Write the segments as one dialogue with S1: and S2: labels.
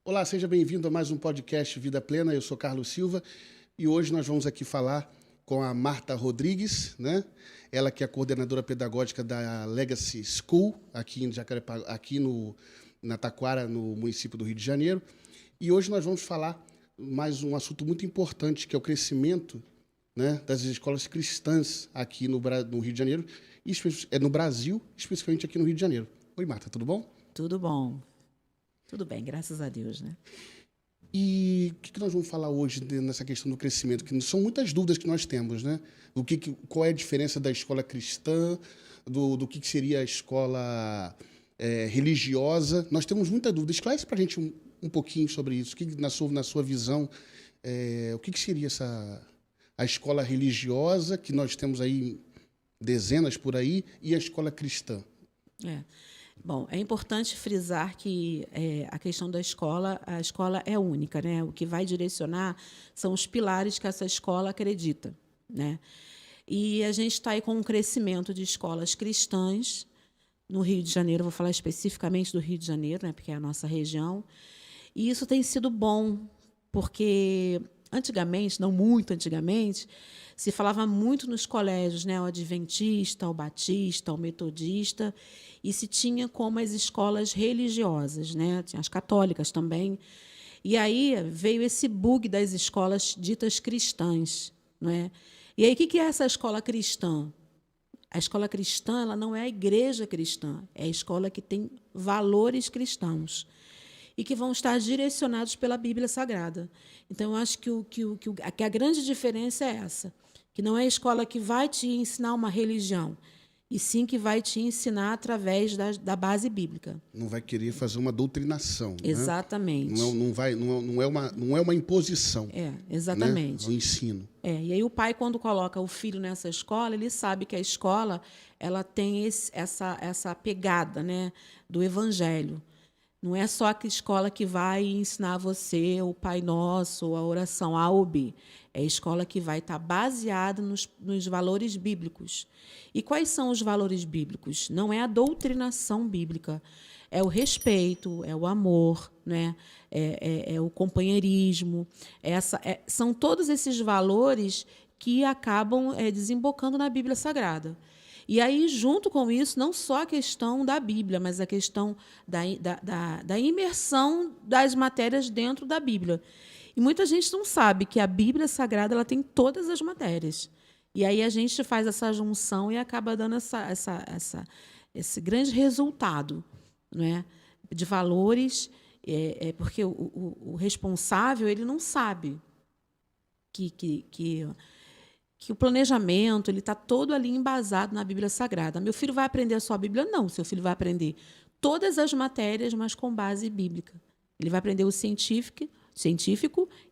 S1: Olá, seja bem-vindo a mais um podcast Vida Plena. Eu sou Carlos Silva e hoje nós vamos aqui falar com a Marta Rodrigues, né? Ela que é a coordenadora pedagógica da Legacy School, aqui em Jacarepaguá, na Taquara, no município do Rio de Janeiro. E hoje nós vamos falar mais um assunto muito importante, que é o crescimento, né, das escolas cristãs aqui no Rio de Janeiro, no Brasil, especificamente aqui no Rio de Janeiro. Oi, Marta, tudo bom?
S2: Tudo bom. Tudo bem, graças a Deus, né?
S1: E o que nós vamos falar hoje nessa questão do crescimento? Que são muitas dúvidas que nós temos, né? Qual é a diferença da escola cristã, do que seria a escola religiosa? Nós temos muita dúvida. Esclarece para a gente um pouquinho sobre isso. Na sua visão, o que seria a escola religiosa, que nós temos aí dezenas por aí, e a escola cristã?
S2: Bom, é importante frisar que a questão da escola, a escola é única, né? O que vai direcionar são os pilares que essa escola acredita, né? E a gente está aí com um crescimento de escolas cristãs no Rio de Janeiro, vou falar especificamente do Rio de Janeiro, né? Porque é a nossa região, e isso tem sido bom, porque antigamente, não muito antigamente, se falava muito nos colégios, né, o adventista, o batista, o metodista, e se tinha como as escolas religiosas, né, tinha as católicas também. E aí veio esse bug das escolas ditas cristãs, não é? E aí o que é essa escola cristã? A escola cristã, ela não é a igreja cristã, é a escola que tem valores cristãos e que vão estar direcionados pela Bíblia Sagrada. Então, eu acho que a grande diferença é essa, que não é a escola que vai te ensinar uma religião, e sim que vai te ensinar através da base bíblica.
S1: Não vai querer fazer uma doutrinação.
S2: Exatamente.
S1: Né? Não é uma imposição.
S2: Exatamente.
S1: Né? É um ensino.
S2: E aí o pai, quando coloca o filho nessa escola, ele sabe que a escola ela tem essa pegada, né, do evangelho. Não é só a escola que vai ensinar você o Pai Nosso, a oração A ou B. É a escola que vai estar baseada nos valores bíblicos. E quais são os valores bíblicos? Não é a doutrinação bíblica. É o respeito, é o amor, né? é o companheirismo. São todos esses valores que acabam desembocando na Bíblia Sagrada. E aí, junto com isso, não só a questão da Bíblia, mas a questão da imersão das matérias dentro da Bíblia. E muita gente não sabe que a Bíblia Sagrada ela tem todas as matérias. E aí a gente faz essa junção e acaba dando esse grande resultado, né, de valores, porque o responsável ele não sabe que o planejamento ele está todo ali embasado na Bíblia Sagrada. Meu filho vai aprender só a Bíblia? Não, seu filho vai aprender todas as matérias, mas com base bíblica. Ele vai aprender o científico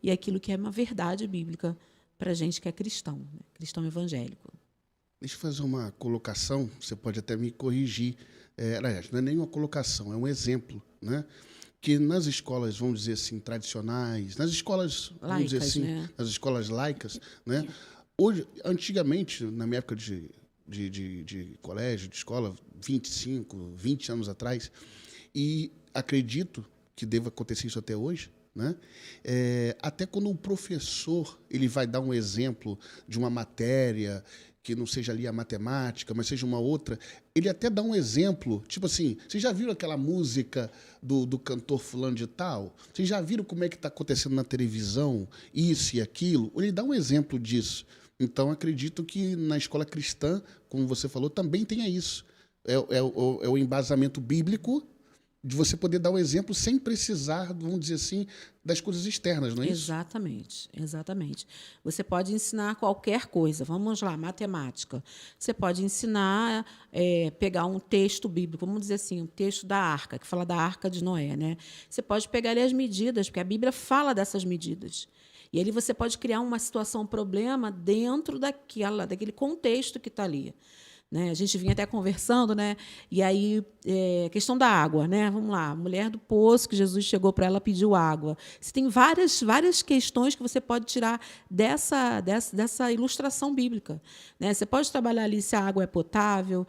S2: e aquilo que é uma verdade bíblica para a gente que é cristão, né? Cristão evangélico.
S1: Deixa eu fazer uma colocação, você pode até me corrigir. Não é nem uma colocação, é um exemplo, né? Que nas escolas, vamos dizer assim, tradicionais, nas escolas,
S2: laicas,
S1: vamos dizer assim,
S2: né?
S1: nas escolas laicas, né? Hoje, antigamente, na minha época de colégio, de escola, 25, 20 anos atrás, e acredito que deva acontecer isso até hoje, né? Até quando um professor ele vai dar um exemplo de uma matéria que não seja ali a matemática, mas seja uma outra, ele até dá um exemplo, tipo assim, vocês já viram aquela música do cantor fulano de tal? Vocês já viram como é que está acontecendo na televisão, isso e aquilo? Ele dá um exemplo disso. Então, acredito que na escola cristã, como você falou, também tenha isso. É o embasamento bíblico de você poder dar um exemplo sem precisar, vamos dizer assim, das coisas externas, não é isso?
S2: Exatamente. Você pode ensinar qualquer coisa. Vamos lá, matemática. Você pode ensinar, pegar um texto bíblico, vamos dizer assim, um texto da Arca, que fala da Arca de Noé, né? Você pode pegar ali as medidas, porque a Bíblia fala dessas medidas. E ali você pode criar uma situação, um problema dentro daquele contexto que está ali. né? A gente vinha até conversando, né? E aí, questão da água, né? Vamos lá, a mulher do poço, que Jesus chegou para ela, pediu água. Você tem várias questões que você pode tirar dessa ilustração bíblica, né? Você pode trabalhar ali se a água é potável,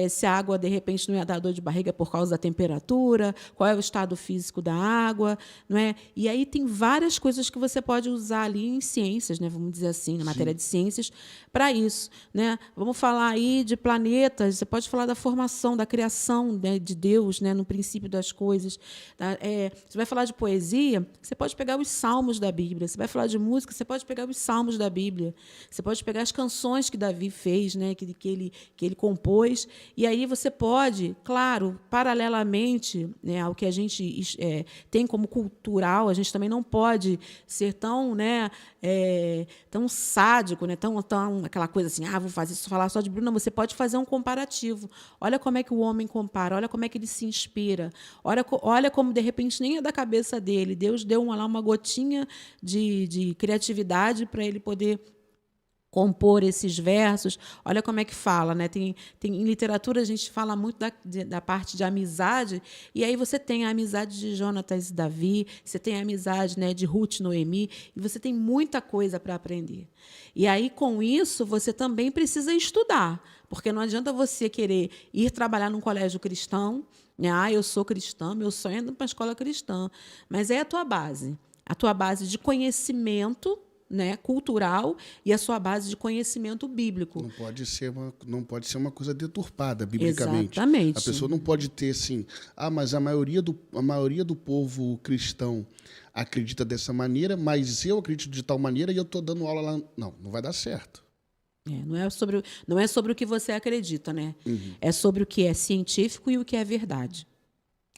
S2: se a água, de repente, não ia dar dor de barriga por causa da temperatura, qual é o estado físico da água, não é? E aí tem várias coisas que você pode usar ali em ciências, né? Vamos dizer assim, na matéria de ciências, para isso, né? Vamos falar aí de planetas, você pode falar da formação, da criação, né, de Deus, né, no princípio das coisas. Você vai falar de poesia, você pode pegar os salmos da Bíblia. Você vai falar de música, você pode pegar os salmos da Bíblia. Você pode pegar as canções que Davi fez, né, que ele compôs. E aí você pode, claro, paralelamente, né, ao que a gente tem como cultural, a gente também não pode ser tão, né, tão sádico, né, tão aquela coisa assim, vou falar só de Bruno. Não, você pode fazer um comparativo. Olha como é que o homem compara, olha como é que ele se inspira, olha como, de repente, nem é da cabeça dele. Deus deu uma gotinha de criatividade para ele poder compor esses versos. Olha como é que fala, né? Em literatura a gente fala muito da parte de amizade, e aí você tem a amizade de Jonatas e Davi, você tem a amizade, né, de Ruth e Noemi, e você tem muita coisa para aprender. E aí, com isso, você também precisa estudar, porque não adianta você querer ir trabalhar num colégio cristão, né? Eu sou cristã, meu sonho é ir para uma escola cristã, mas é a tua base de conhecimento, né, cultural, e a sua base de conhecimento bíblico.
S1: Não pode ser uma coisa deturpada biblicamente.
S2: Exatamente.
S1: A pessoa não pode ter assim, mas a maioria do povo cristão acredita dessa maneira, mas eu acredito de tal maneira e eu estou dando aula lá. Não vai dar certo.
S2: Não é sobre o que você acredita, né? Uhum. É sobre o que é científico e o que é verdade.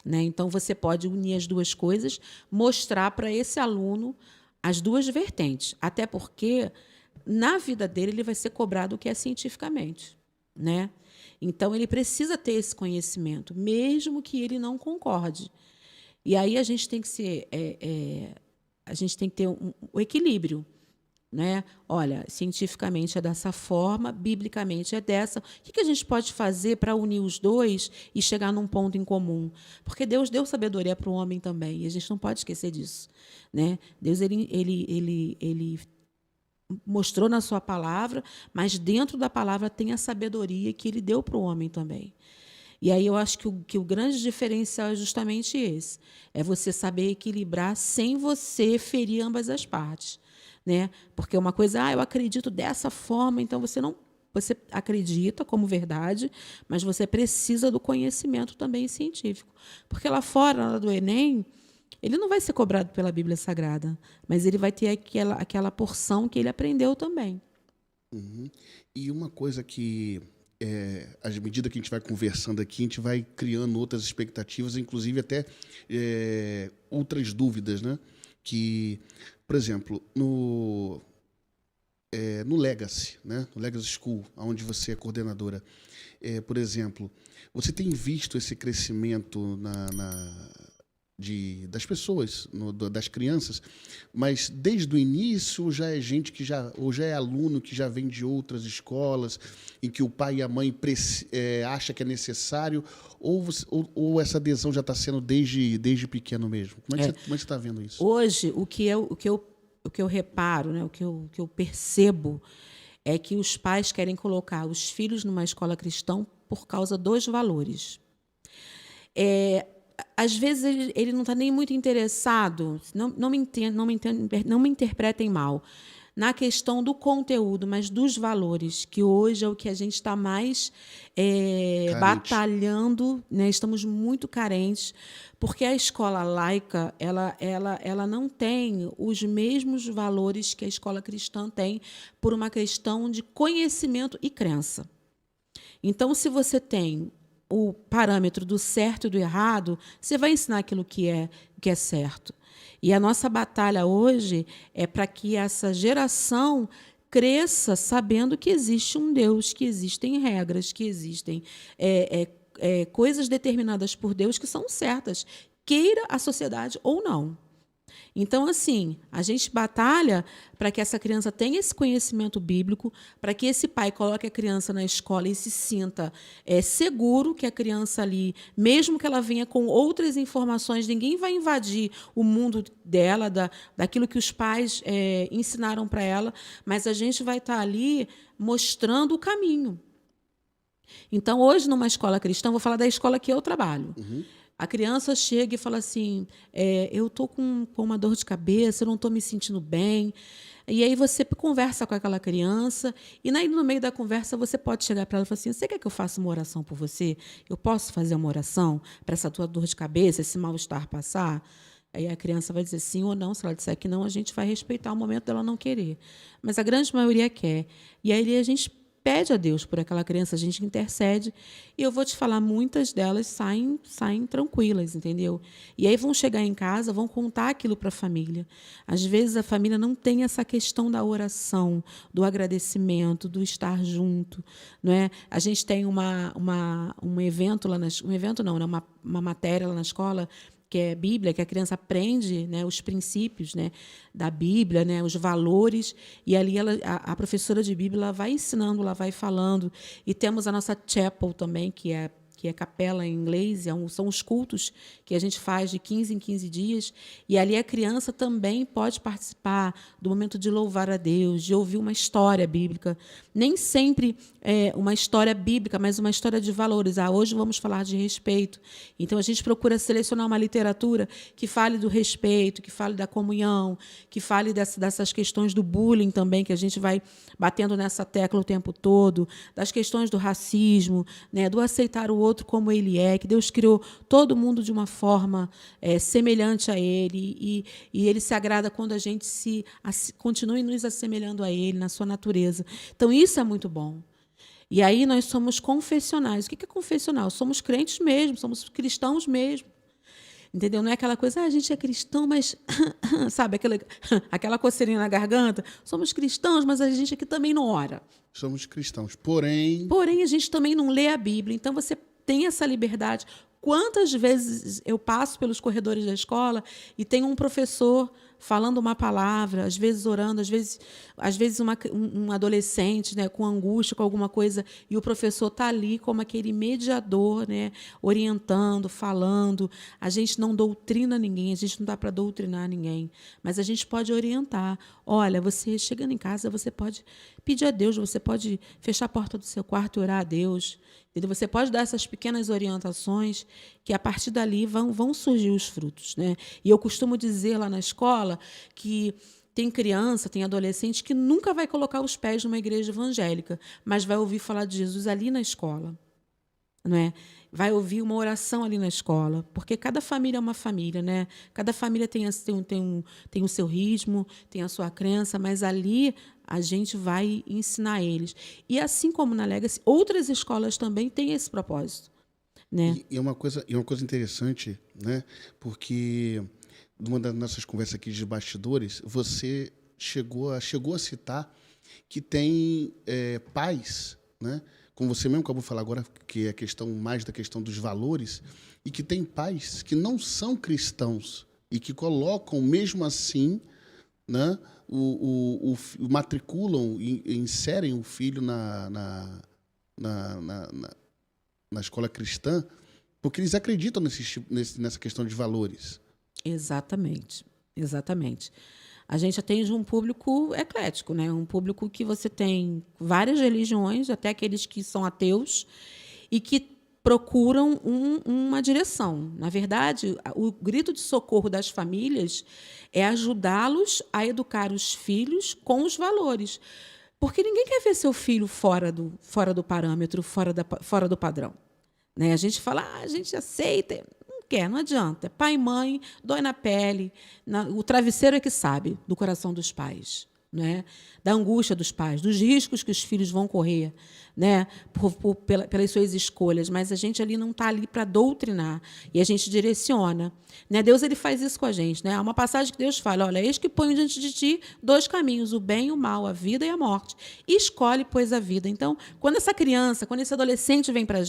S2: Né? Então, você pode unir as duas coisas, mostrar para esse aluno as duas vertentes, até porque na vida dele ele vai ser cobrado o que é cientificamente, né? Então ele precisa ter esse conhecimento, mesmo que ele não concorde. E aí a gente tem que ter o equilíbrio, né? Olha, cientificamente é dessa forma, biblicamente é dessa. O que a gente pode fazer para unir os dois e chegar num ponto em comum? Porque Deus deu sabedoria para o homem também, e a gente não pode esquecer disso, né? Deus ele mostrou na sua palavra, mas dentro da palavra tem a sabedoria que ele deu para o homem também. E aí eu acho que o grande diferencial é justamente esse, é você saber equilibrar sem você ferir ambas as partes. Né? Porque uma coisa, eu acredito dessa forma, então você acredita como verdade, mas você precisa do conhecimento também científico. Porque lá fora, lá do Enem, ele não vai ser cobrado pela Bíblia Sagrada, mas ele vai ter aquela porção que ele aprendeu também.
S1: Uhum. E uma coisa que, à medida que a gente vai conversando aqui, a gente vai criando outras expectativas, inclusive até outras dúvidas, né? Que, por exemplo, no Legacy, né? No Legacy School, onde você é coordenadora, por exemplo, você tem visto esse crescimento das pessoas, das crianças, mas desde o início já é gente ou já é aluno que já vem de outras escolas, em que o pai e a mãe acha que é necessário, ou essa adesão já está sendo desde pequeno mesmo? Como é que você está vendo isso?
S2: Hoje, o que eu reparo, né, o que eu percebo, é que os pais querem colocar os filhos numa escola cristã por causa dos valores. Às vezes ele não está nem muito interessado, não me interpretem mal, na questão do conteúdo, mas dos valores, que hoje é o que a gente está mais batalhando, né? Estamos muito carentes, porque a escola laica ela não tem os mesmos valores que a escola cristã tem, por uma questão de conhecimento e crença. Então, se você tem o parâmetro do certo e do errado, você vai ensinar aquilo que é certo. E a nossa batalha hoje é para que essa geração cresça sabendo que existe um Deus, que existem regras, que existem coisas determinadas por Deus que são certas, queira a sociedade ou não. Então, assim, a gente batalha para que essa criança tenha esse conhecimento bíblico, para que esse pai coloque a criança na escola e se sinta seguro que a criança ali, mesmo que ela venha com outras informações, ninguém vai invadir o mundo dela, daquilo que os pais ensinaram para ela, mas a gente vai estar ali mostrando o caminho. Então, hoje, numa escola cristã, vou falar da escola que eu trabalho.
S1: Uhum.
S2: A criança chega e fala assim, eu estou com uma dor de cabeça, eu não estou me sentindo bem. E aí você conversa com aquela criança, e aí, no meio da conversa você pode chegar para ela e falar assim, você quer que eu faça uma oração por você? Eu posso fazer uma oração para essa tua dor de cabeça, esse mal-estar passar? Aí a criança vai dizer sim ou não. Se ela disser que não, a gente vai respeitar o momento dela não querer. Mas a grande maioria quer. E aí a gente pede a Deus por aquela criança, a gente intercede, e eu vou te falar, muitas delas saem tranquilas, entendeu? E aí vão chegar em casa, vão contar aquilo para a família. Às vezes a família não tem essa questão da oração, do agradecimento, do estar junto, não é? A gente tem um evento lá um evento não, né? Uma matéria lá na escola, que é Bíblia, que a criança aprende, né, os princípios, né, da Bíblia, né, os valores, e ali a professora de Bíblia ela vai ensinando, ela vai falando. E temos a nossa chapel também, que é capela em inglês, são os cultos que a gente faz de 15 em 15 dias, e ali a criança também pode participar do momento de louvar a Deus, de ouvir uma história bíblica. Nem sempre uma história bíblica, mas uma história de valores. Hoje vamos falar de respeito. Então, a gente procura selecionar uma literatura que fale do respeito, que fale da comunhão, que fale dessas questões do bullying também, que a gente vai batendo nessa tecla o tempo todo, das questões do racismo, né, do aceitar o outro como ele é, que Deus criou todo mundo de uma forma semelhante a ele, e ele se agrada quando a gente continue nos assemelhando a ele, na sua natureza. Então, isso é muito bom. E aí nós somos confessionais. O que é confessional? Somos crentes mesmo, somos cristãos mesmo. Entendeu? Não é aquela coisa, a gente é cristão, mas... sabe, aquela coceirinha na garganta? Somos cristãos, mas a gente aqui também não ora.
S1: Somos cristãos, porém...
S2: Porém, a gente também não lê a Bíblia. Então, você tem essa liberdade. Quantas vezes eu passo pelos corredores da escola e tem um professor falando uma palavra, às vezes orando, às vezes um adolescente, né, com angústia, com alguma coisa, e o professor está ali como aquele mediador, né, orientando, falando. A gente não doutrina ninguém, a gente não dá para doutrinar ninguém, mas a gente pode orientar. Olha, você chegando em casa, você pode pedir a Deus, você pode fechar a porta do seu quarto e orar a Deus. Entendeu? Você pode dar essas pequenas orientações que, a partir dali, vão surgir os frutos, né? E eu costumo dizer lá na escola que tem criança, tem adolescente que nunca vai colocar os pés numa igreja evangélica, mas vai ouvir falar de Jesus ali na escola, não é? Vai ouvir uma oração ali na escola, porque cada família é uma família, né? Cada família tem o seu ritmo, tem a sua crença, mas ali a gente vai ensinar eles. E assim como na Legacy, outras escolas também têm esse propósito, né?
S1: E uma coisa interessante, né? Porque numa das nossas conversas aqui de bastidores, você chegou a citar que tem pais, né? Como você mesmo acabou de falar agora, que é mais da questão dos valores, e que tem pais que não são cristãos e que colocam, mesmo assim, né, matriculam e inserem o filho na escola cristã, porque eles acreditam nessa questão de valores.
S2: Exatamente, exatamente. A gente atende um público eclético, né? Um público que você tem várias religiões, até aqueles que são ateus, e que procuram uma direção. Na verdade, o grito de socorro das famílias é ajudá-los a educar os filhos com os valores. Porque ninguém quer ver seu filho fora do parâmetro, fora do padrão. Né? A gente fala, a gente aceita... Não adianta. Pai e mãe, dói na pele. O travesseiro é que sabe do coração dos pais, né? Da angústia dos pais, dos riscos que os filhos vão correr, né? Pelas suas escolhas. Mas a gente ali não está ali para doutrinar, e a gente direciona. Né? Deus ele faz isso com a gente. Né? Há uma passagem que Deus fala, olha, eis que ponho diante de ti 2 caminhos, o bem e o mal, a vida e a morte. E escolhe, pois, a vida. Então, quando essa criança, quando esse adolescente vem para a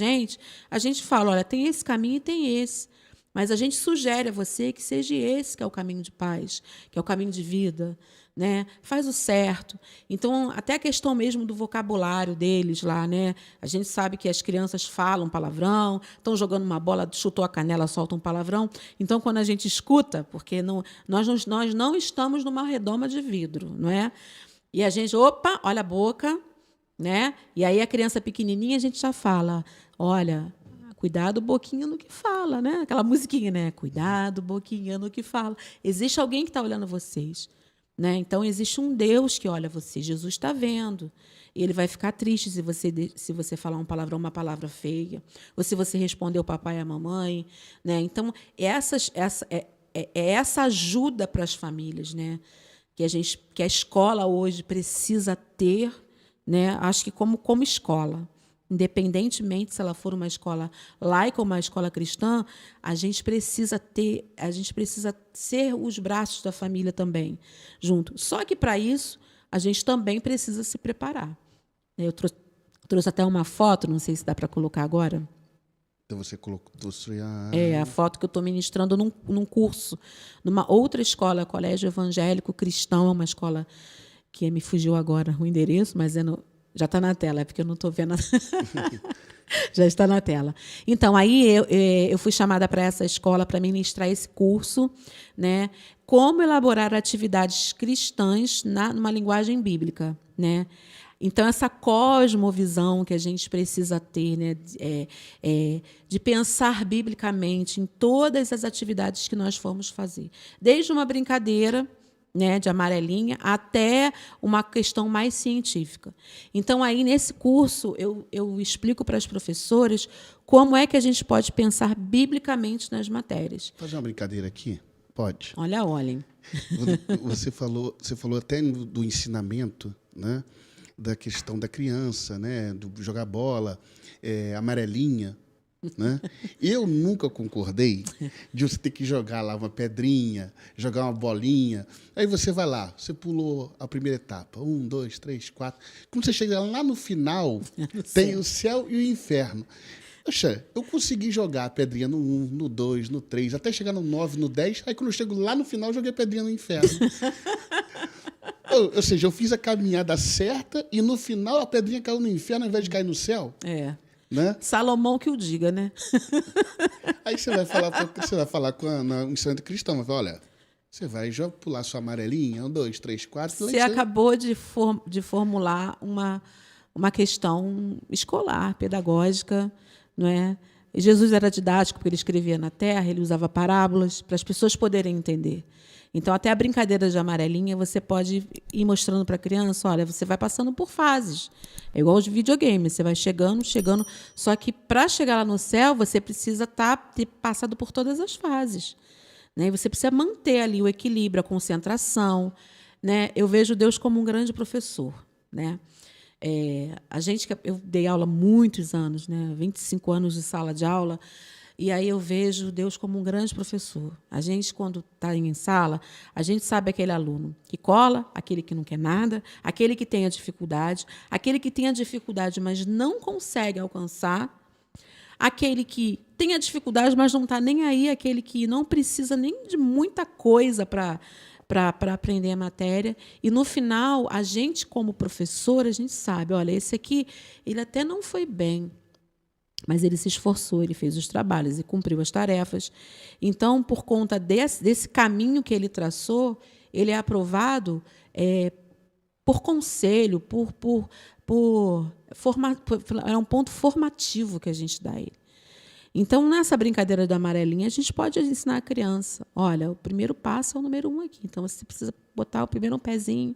S2: gente fala, olha, tem esse caminho e tem esse. Mas a gente sugere a você que seja esse que é o caminho de paz, que é o caminho de vida, né? Faz o certo. Então, até a questão mesmo do vocabulário deles lá, né? A gente sabe que as crianças falam palavrão, estão jogando uma bola, chutou a canela, soltam um palavrão. Então, quando a gente escuta, porque nós não estamos numa redoma de vidro, não é? E a gente, opa, olha a boca, né? E aí a criança pequenininha, a gente já fala, olha, cuidado, boquinha, no que fala, né? Aquela musiquinha, né? Cuidado, boquinha, no que fala. Existe alguém que está olhando vocês, né? Então, existe um Deus que olha vocês. Jesus está vendo. E ele vai ficar triste se você falar um palavrão, uma palavra feia, ou se você responder o papai e a mamãe, né? Então, essa ajuda para as famílias, né? Que a escola hoje precisa ter, né? Acho que como escola. Independentemente se ela for uma escola laica ou uma escola cristã, a gente precisa ser os braços da família também, junto. Só que, para isso, a gente também precisa se preparar. Eu trouxe até uma foto, não sei se dá para colocar agora.
S1: Então você trouxe
S2: a foto que eu estou ministrando num curso, numa outra escola, Colégio Evangélico Cristão, é uma escola que me fugiu agora o endereço, mas já está na tela, é porque eu não estou vendo. Já está na tela. Então, aí eu fui chamada para essa escola para ministrar esse curso, né? Como elaborar atividades cristãs numa linguagem bíblica, né? Então, essa cosmovisão que a gente precisa ter, né? De pensar biblicamente em todas as atividades que nós formos fazer. Desde uma brincadeira, né, de amarelinha, até uma questão mais científica. Então, aí, nesse curso, eu explico para as professoras como é que a gente pode pensar biblicamente nas matérias.
S1: Fazer uma brincadeira aqui? Pode.
S2: Olhem.
S1: Você falou até do ensinamento, né, da questão da criança, né, do jogar bola, amarelinha. Né? Eu nunca concordei de você ter que jogar lá uma pedrinha, jogar uma bolinha. Aí você vai lá, você pulou a primeira etapa. 1, 2, 3, 4. Quando você chega lá no final, tem o céu e o inferno. Poxa, eu consegui jogar a pedrinha no 1, no 2, no 3, até chegar no 9, no 10. Aí quando eu chego lá no final, eu joguei a pedrinha no inferno. Ou seja, eu fiz a caminhada certa e no final a pedrinha caiu no inferno ao invés de cair no céu. Né?
S2: Salomão que o diga, né?
S1: Aí você vai falar com um ensinamento cristão, vai falar, olha, você vai já pular sua amarelinha, 1, 2, 3, 4...
S2: Você acabou de formular uma questão escolar, pedagógica, não é? E Jesus era didático, porque ele escrevia na terra, ele usava parábolas para as pessoas poderem entender. Então, até a brincadeira de amarelinha, você pode ir mostrando para a criança, olha, você vai passando por fases. É igual aos videogames, você vai chegando. Só que, para chegar lá no céu, você precisa ter passado por todas as fases. Né? E você precisa manter ali o equilíbrio, a concentração. Né? Eu vejo Deus como um grande professor. Né? Eu dei aula há muitos anos, né? 25 anos de sala de aula, e aí eu vejo Deus como um grande professor. A gente, quando está em sala, a gente sabe aquele aluno que cola, aquele que não quer nada, aquele que tem a dificuldade, mas não consegue alcançar, aquele que tem a dificuldade, mas não está nem aí, aquele que não precisa nem de muita coisa para aprender a matéria. E, no final, a gente, como professor, a gente sabe, olha, esse aqui, ele até não foi bem, mas ele se esforçou, ele fez os trabalhos e cumpriu as tarefas. Então, por conta desse caminho que ele traçou, ele é aprovado por conselho, é um ponto formativo que a gente dá a ele. Então, nessa brincadeira da amarelinha, a gente pode ensinar a criança, olha, o primeiro passo é o número 1 aqui, então você precisa botar o primeiro pezinho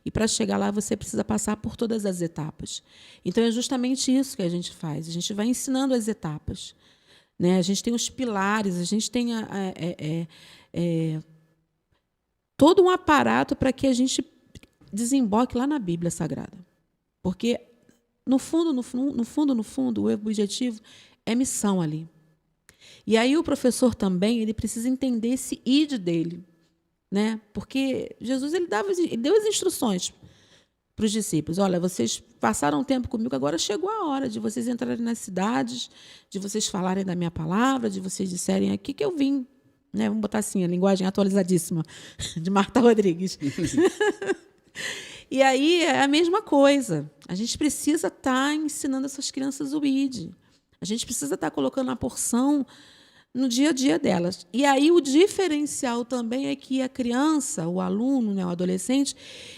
S2: e, para chegar lá, você precisa passar por todas as etapas. Então, é justamente isso que a gente faz, a gente vai ensinando as etapas. Né? A gente tem os pilares, a gente tem todo um aparato para que a gente desemboque lá na Bíblia Sagrada. Porque, no fundo, o objetivo é missão ali. E aí o professor também ele precisa entender esse id dele, né? Porque Jesus ele deu as instruções para os discípulos: olha, vocês passaram tempo comigo, agora chegou a hora de vocês entrarem nas cidades, de vocês falarem da minha palavra, de vocês disserem aqui que eu vim. Né? Vamos botar assim, a linguagem atualizadíssima de Marta Rodrigues. E aí é a mesma coisa. A gente precisa estar ensinando essas crianças o ID. A gente precisa estar colocando a porção no dia a dia delas. E aí o diferencial também é que a criança, o aluno, né, o adolescente,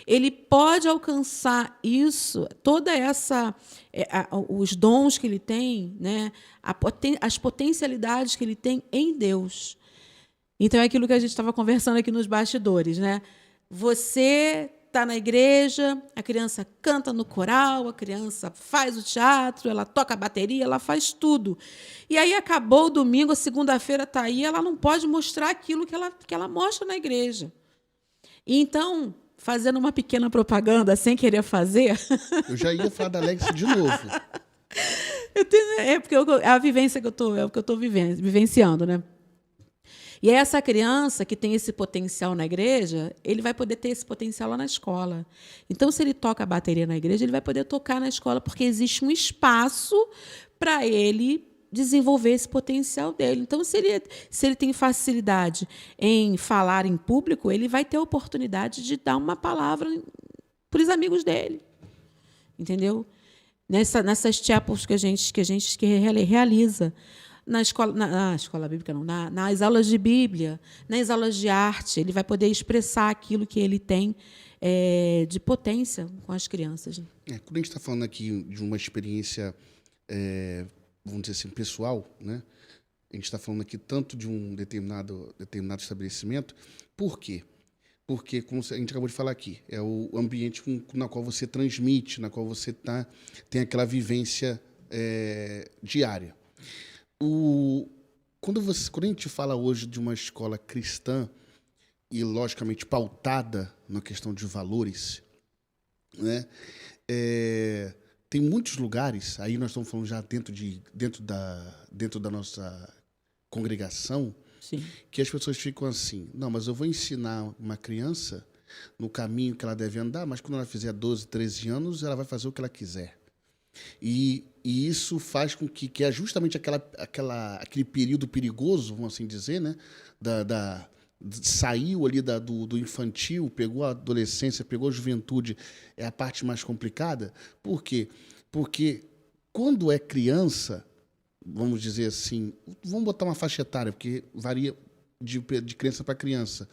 S2: ele pode alcançar isso, toda essa os dons que ele tem, né, as potencialidades que ele tem em Deus. Então é aquilo que a gente estava conversando aqui nos bastidores, né? Você está na igreja, a criança canta no coral, a criança faz o teatro, ela toca a bateria, ela faz tudo. E aí acabou o domingo, a segunda-feira está aí, ela não pode mostrar aquilo que ela mostra na igreja. E então, fazendo uma pequena propaganda, sem querer fazer...
S1: Eu já ia falar da Alex de novo.
S2: É porque é a vivência que eu estou vivenciando, né? E essa criança que tem esse potencial na igreja, ele vai poder ter esse potencial lá na escola. Então, se ele toca a bateria na igreja, ele vai poder tocar na escola, porque existe um espaço para ele desenvolver esse potencial dele. Então, se ele tem facilidade em falar em público, ele vai ter a oportunidade de dar uma palavra para os amigos dele. Entendeu? Nessas chapels que a gente realiza. Na escola bíblica, não, nas aulas de Bíblia, nas aulas de arte, ele vai poder expressar aquilo que ele tem de potência com as crianças.
S1: Quando a gente está falando aqui de uma experiência, vamos dizer assim, pessoal, né? A gente está falando aqui tanto de um determinado estabelecimento. Por quê? Porque, como a gente acabou de falar aqui, é o ambiente na qual você transmite, na qual você tem aquela vivência diária. Quando a gente fala hoje de uma escola cristã e, logicamente, pautada na questão de valores, né, tem muitos lugares, aí nós estamos falando já dentro da nossa congregação,
S2: sim,
S1: que as pessoas ficam assim: não, mas eu vou ensinar uma criança no caminho que ela deve andar, mas quando ela fizer 12, 13 anos, ela vai fazer o que ela quiser. E isso faz com que é justamente aquele período perigoso, vamos assim dizer, né? Saiu ali do infantil, pegou a adolescência, pegou a juventude, é a parte mais complicada. Por quê? Porque quando é criança, vamos dizer assim, vamos botar uma faixa etária, porque varia de criança para criança,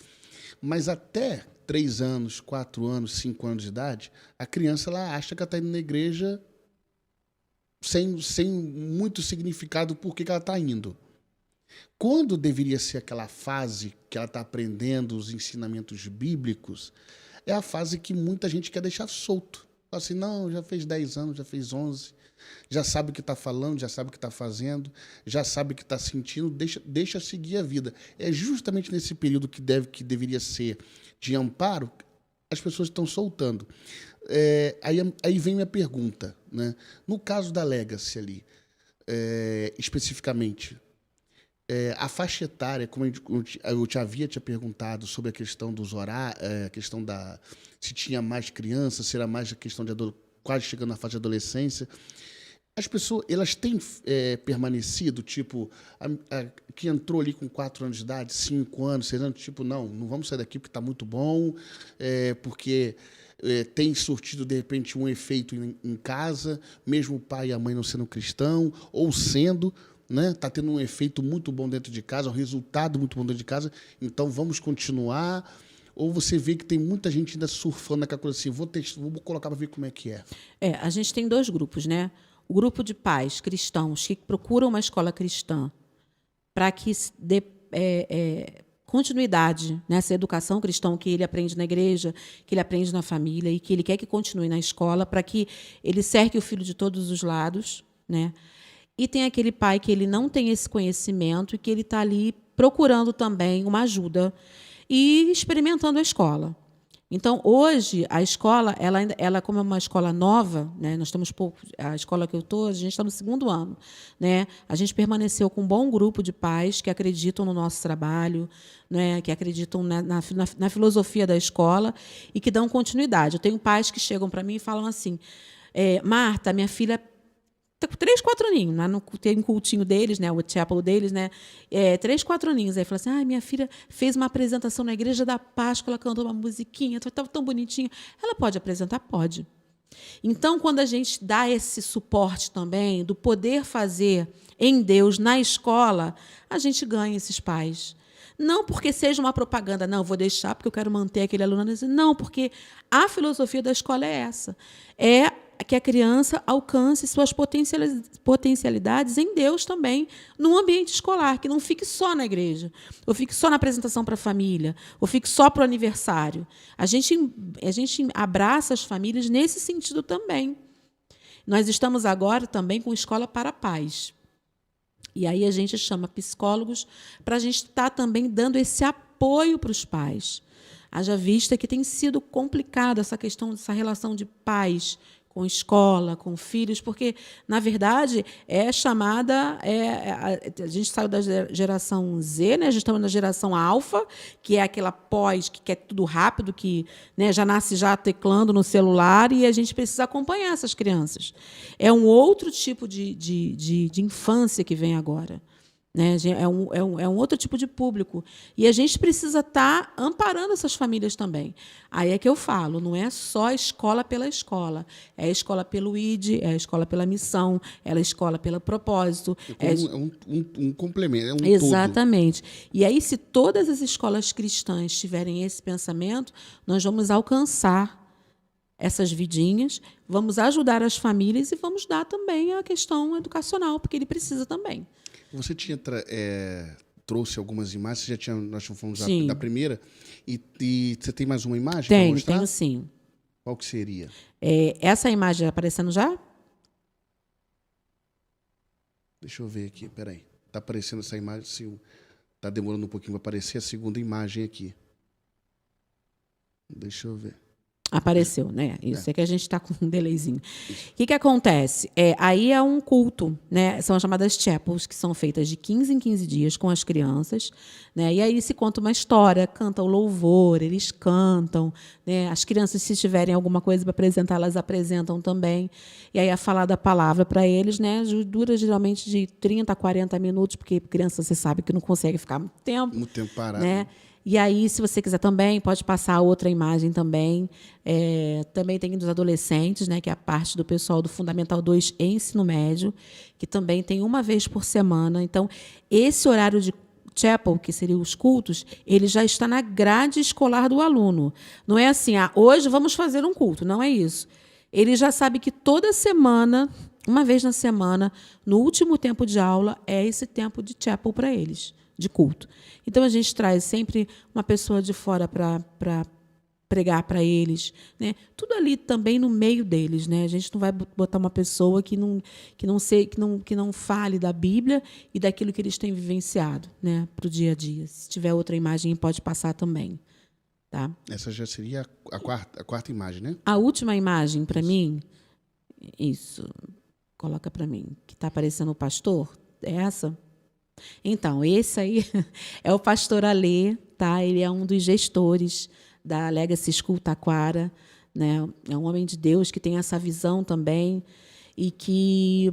S1: mas até 3 anos, 4 anos, 5 anos de idade, a criança ela acha que ela está indo na igreja sem muito significado por que ela está indo. Quando deveria ser aquela fase que ela está aprendendo os ensinamentos bíblicos, é a fase que muita gente quer deixar solto. Fala assim: não, já fez 10 anos, já fez 11, já sabe o que está falando, já sabe o que está fazendo, já sabe o que está sentindo, deixa seguir a vida. É justamente nesse período que deveria ser de amparo, as pessoas estão soltando. Aí vem minha pergunta, né? No caso da Legacy ali, especificamente, a faixa etária, como eu te havia perguntado sobre a questão dos horários, a questão se tinha mais crianças, se era mais a questão de quase chegando na fase de adolescência, as pessoas elas têm permanecido, tipo, que entrou ali com 4 anos de idade, 5 anos, 6 anos, tipo, não vamos sair daqui porque está muito bom, porque tem surtido, de repente, um efeito em casa, mesmo o pai e a mãe não sendo cristão, ou sendo, né? Está tendo um efeito muito bom dentro de casa, um resultado muito bom dentro de casa, então vamos continuar. Ou você vê que tem muita gente ainda surfando naquela coisa assim, vou colocar para ver como é que é.
S2: A gente tem 2 grupos, né? O grupo de pais cristãos que procuram uma escola cristã para que dê continuidade nessa educação cristã que ele aprende na igreja, que ele aprende na família e que ele quer que continue na escola para que ele cerque o filho de todos os lados, né? E tem aquele pai que ele não tem esse conhecimento e que ele está ali procurando também uma ajuda e experimentando a escola. Então, hoje, a escola, ela como é uma escola nova, né, nós temos pouco, a escola que eu estou, a gente está no 2º ano. Né, a gente permaneceu com um bom grupo de pais que acreditam no nosso trabalho, né, que acreditam na filosofia da escola e que dão continuidade. Eu tenho pais que chegam para mim e falam assim, Marta, minha filha está com 3, 4 aninhos, né? Tem um cultinho deles, né? O chapel deles, né? 3, 4 aninhos. Aí fala assim, minha filha fez uma apresentação na Igreja da Páscoa, ela cantou uma musiquinha, estava tão bonitinha. Ela pode apresentar? Pode. Então, quando a gente dá esse suporte também do poder fazer em Deus na escola, a gente ganha esses pais. Não porque seja uma propaganda, não, vou deixar porque eu quero manter aquele aluno. Não, porque a filosofia da escola é essa. É que a criança alcance suas potencialidades em Deus também, no ambiente escolar, que não fique só na igreja, ou fique só na apresentação para a família, ou fique só para o aniversário. A gente abraça as famílias nesse sentido também. Nós estamos agora também com escola para pais. E aí a gente chama psicólogos para a gente estar também dando esse apoio para os pais. Haja vista que tem sido complicado essa questão, essa relação de pais com escola, com filhos, porque, na verdade, a gente saiu da geração Z, né? A gente está na geração alfa, que é aquela pós, que quer tudo rápido, que, né, já nasce já teclando no celular, e a gente precisa acompanhar essas crianças. É um outro tipo de infância que vem agora. Né? É um outro tipo de público. E a gente precisa estar amparando essas famílias também. Aí é que eu falo, não é só a escola pela escola. É a escola pelo ID, é a escola pela missão, é a escola pelo propósito.
S1: É um complemento, é um
S2: Exatamente. Todo. E aí, se todas as escolas cristãs tiverem esse pensamento, nós vamos alcançar essas vidinhas, vamos ajudar as famílias e vamos dar também a questão educacional, porque ele precisa também.
S1: Você tinha trouxe algumas imagens, nós já fomos da primeira, e você tem mais uma imagem para mostrar?
S2: Tenho sim.
S1: Qual que seria?
S2: Essa imagem aparecendo já?
S1: Deixa eu ver aqui, peraí. Está aparecendo essa imagem, está demorando um pouquinho para aparecer a segunda imagem aqui. Deixa eu ver.
S2: Apareceu, né? Isso é que a gente está com um delayzinho. O que acontece? Aí é um culto, né? São as chamadas chapels, que são feitas de 15 em 15 dias com as crianças, né? E aí se conta uma história, canta o louvor, eles cantam, né? As crianças, se tiverem alguma coisa para apresentar, elas apresentam também. E aí a falar da palavra para eles, né? Dura geralmente de 30 a 40 minutos, porque criança, você sabe que não consegue ficar muito tempo.
S1: Muito tempo parado.
S2: Né? E aí, se você quiser também, pode passar outra imagem também. Também tem dos adolescentes, né, que é a parte do pessoal do Fundamental 2 e Ensino Médio, que também tem uma vez por semana. Então, esse horário de chapel, que seriam os cultos, ele já está na grade escolar do aluno. Não é assim, hoje vamos fazer um culto. Não é isso. Ele já sabe que toda semana, uma vez na semana, no último tempo de aula, é esse tempo de chapel para eles, de culto. Então, a gente traz sempre uma pessoa de fora para pregar para eles, né? Tudo ali também no meio deles, né? A gente não vai botar uma pessoa que não fale da Bíblia e daquilo que eles têm vivenciado, né, para o dia a dia. Se tiver outra imagem, pode passar também. Tá?
S1: Essa já seria a quarta imagem, né?
S2: A última imagem, para mim, isso, coloca para mim, que está aparecendo o pastor, é essa? Então, esse aí é o pastor Alê, tá? Ele é um dos gestores da Legacy School Taquara, né? É um homem de Deus que tem essa visão também e que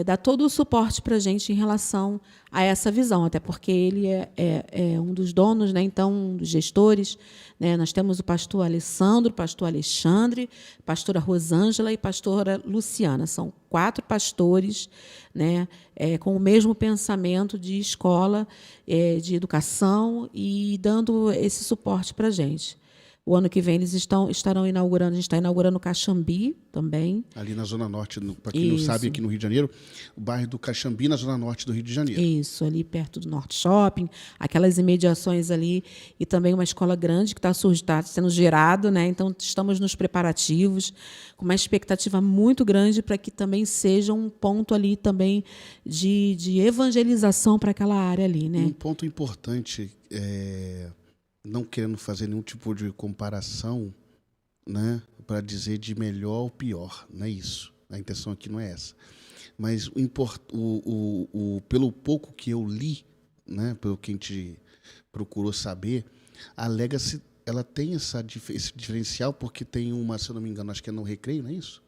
S2: dá todo o suporte para a gente em relação a essa visão, até porque ele é um dos donos, né? Então, um dos gestores. Né? Nós temos o pastor Alessandro, pastor Alexandre, pastora Rosângela e pastora Luciana. São 4 pastores, né? Com o mesmo pensamento de escola, de educação e dando esse suporte para a gente. O ano que vem eles estarão inaugurando, a gente está inaugurando o Caxambi também.
S1: Ali na Zona Norte, para quem não sabe, aqui no Rio de Janeiro, o bairro do Caxambi, na Zona Norte do Rio de Janeiro.
S2: Isso, ali perto do Norte Shopping, aquelas imediações ali, e também uma escola grande que está sendo gerado, né? Então, estamos nos preparativos, com uma expectativa muito grande para que também seja um ponto ali também de evangelização para aquela área ali. Né?
S1: Um ponto importante não querendo fazer nenhum tipo de comparação, né, para dizer de melhor ou pior, não é isso. A intenção aqui não é essa. Mas pelo pouco que eu li, né, pelo que a gente procurou saber, a Legacy ela tem esse diferencial porque tem uma, se eu não me engano, acho que é no Recreio, não é isso?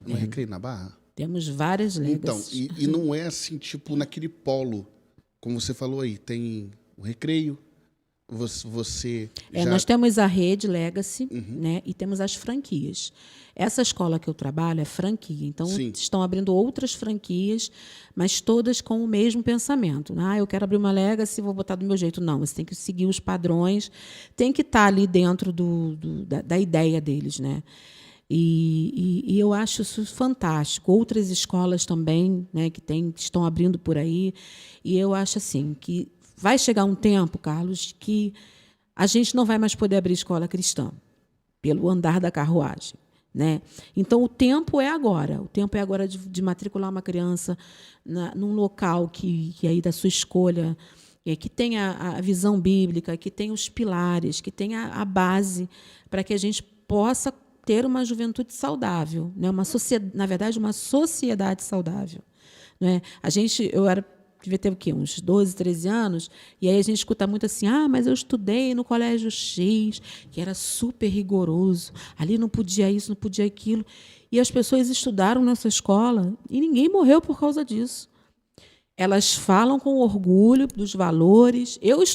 S1: No Recreio, na Barra?
S2: Temos várias Legacies.
S1: Então, e não é assim, tipo, naquele polo, como você falou aí, tem o Recreio, você
S2: Nós temos a rede Legacy, né, e temos as franquias. Essa escola que eu trabalho é franquia, então
S1: Sim.
S2: estão abrindo outras franquias, mas todas com o mesmo pensamento. Eu quero abrir uma Legacy, vou botar do meu jeito. Não, você tem que seguir os padrões, tem que estar ali dentro da ideia deles, né? E eu acho isso fantástico. Outras escolas também, né, que estão abrindo por aí, e eu acho assim que vai chegar um tempo, Carlos, que a gente não vai mais poder abrir escola cristã pelo andar da carruagem, né? Então, o tempo é agora. O tempo é agora de matricular uma criança num local que aí da sua escolha, que tenha a visão bíblica, que tenha os pilares, que tenha a base para que a gente possa ter uma juventude saudável, né? Na verdade, uma sociedade saudável, né? Devia ter o quê? Uns 12, 13 anos, e aí a gente escuta muito assim, mas eu estudei no Colégio X, que era super rigoroso, ali não podia isso, não podia aquilo. E as pessoas estudaram nessa escola e ninguém morreu por causa disso. Elas falam com orgulho dos valores. Eu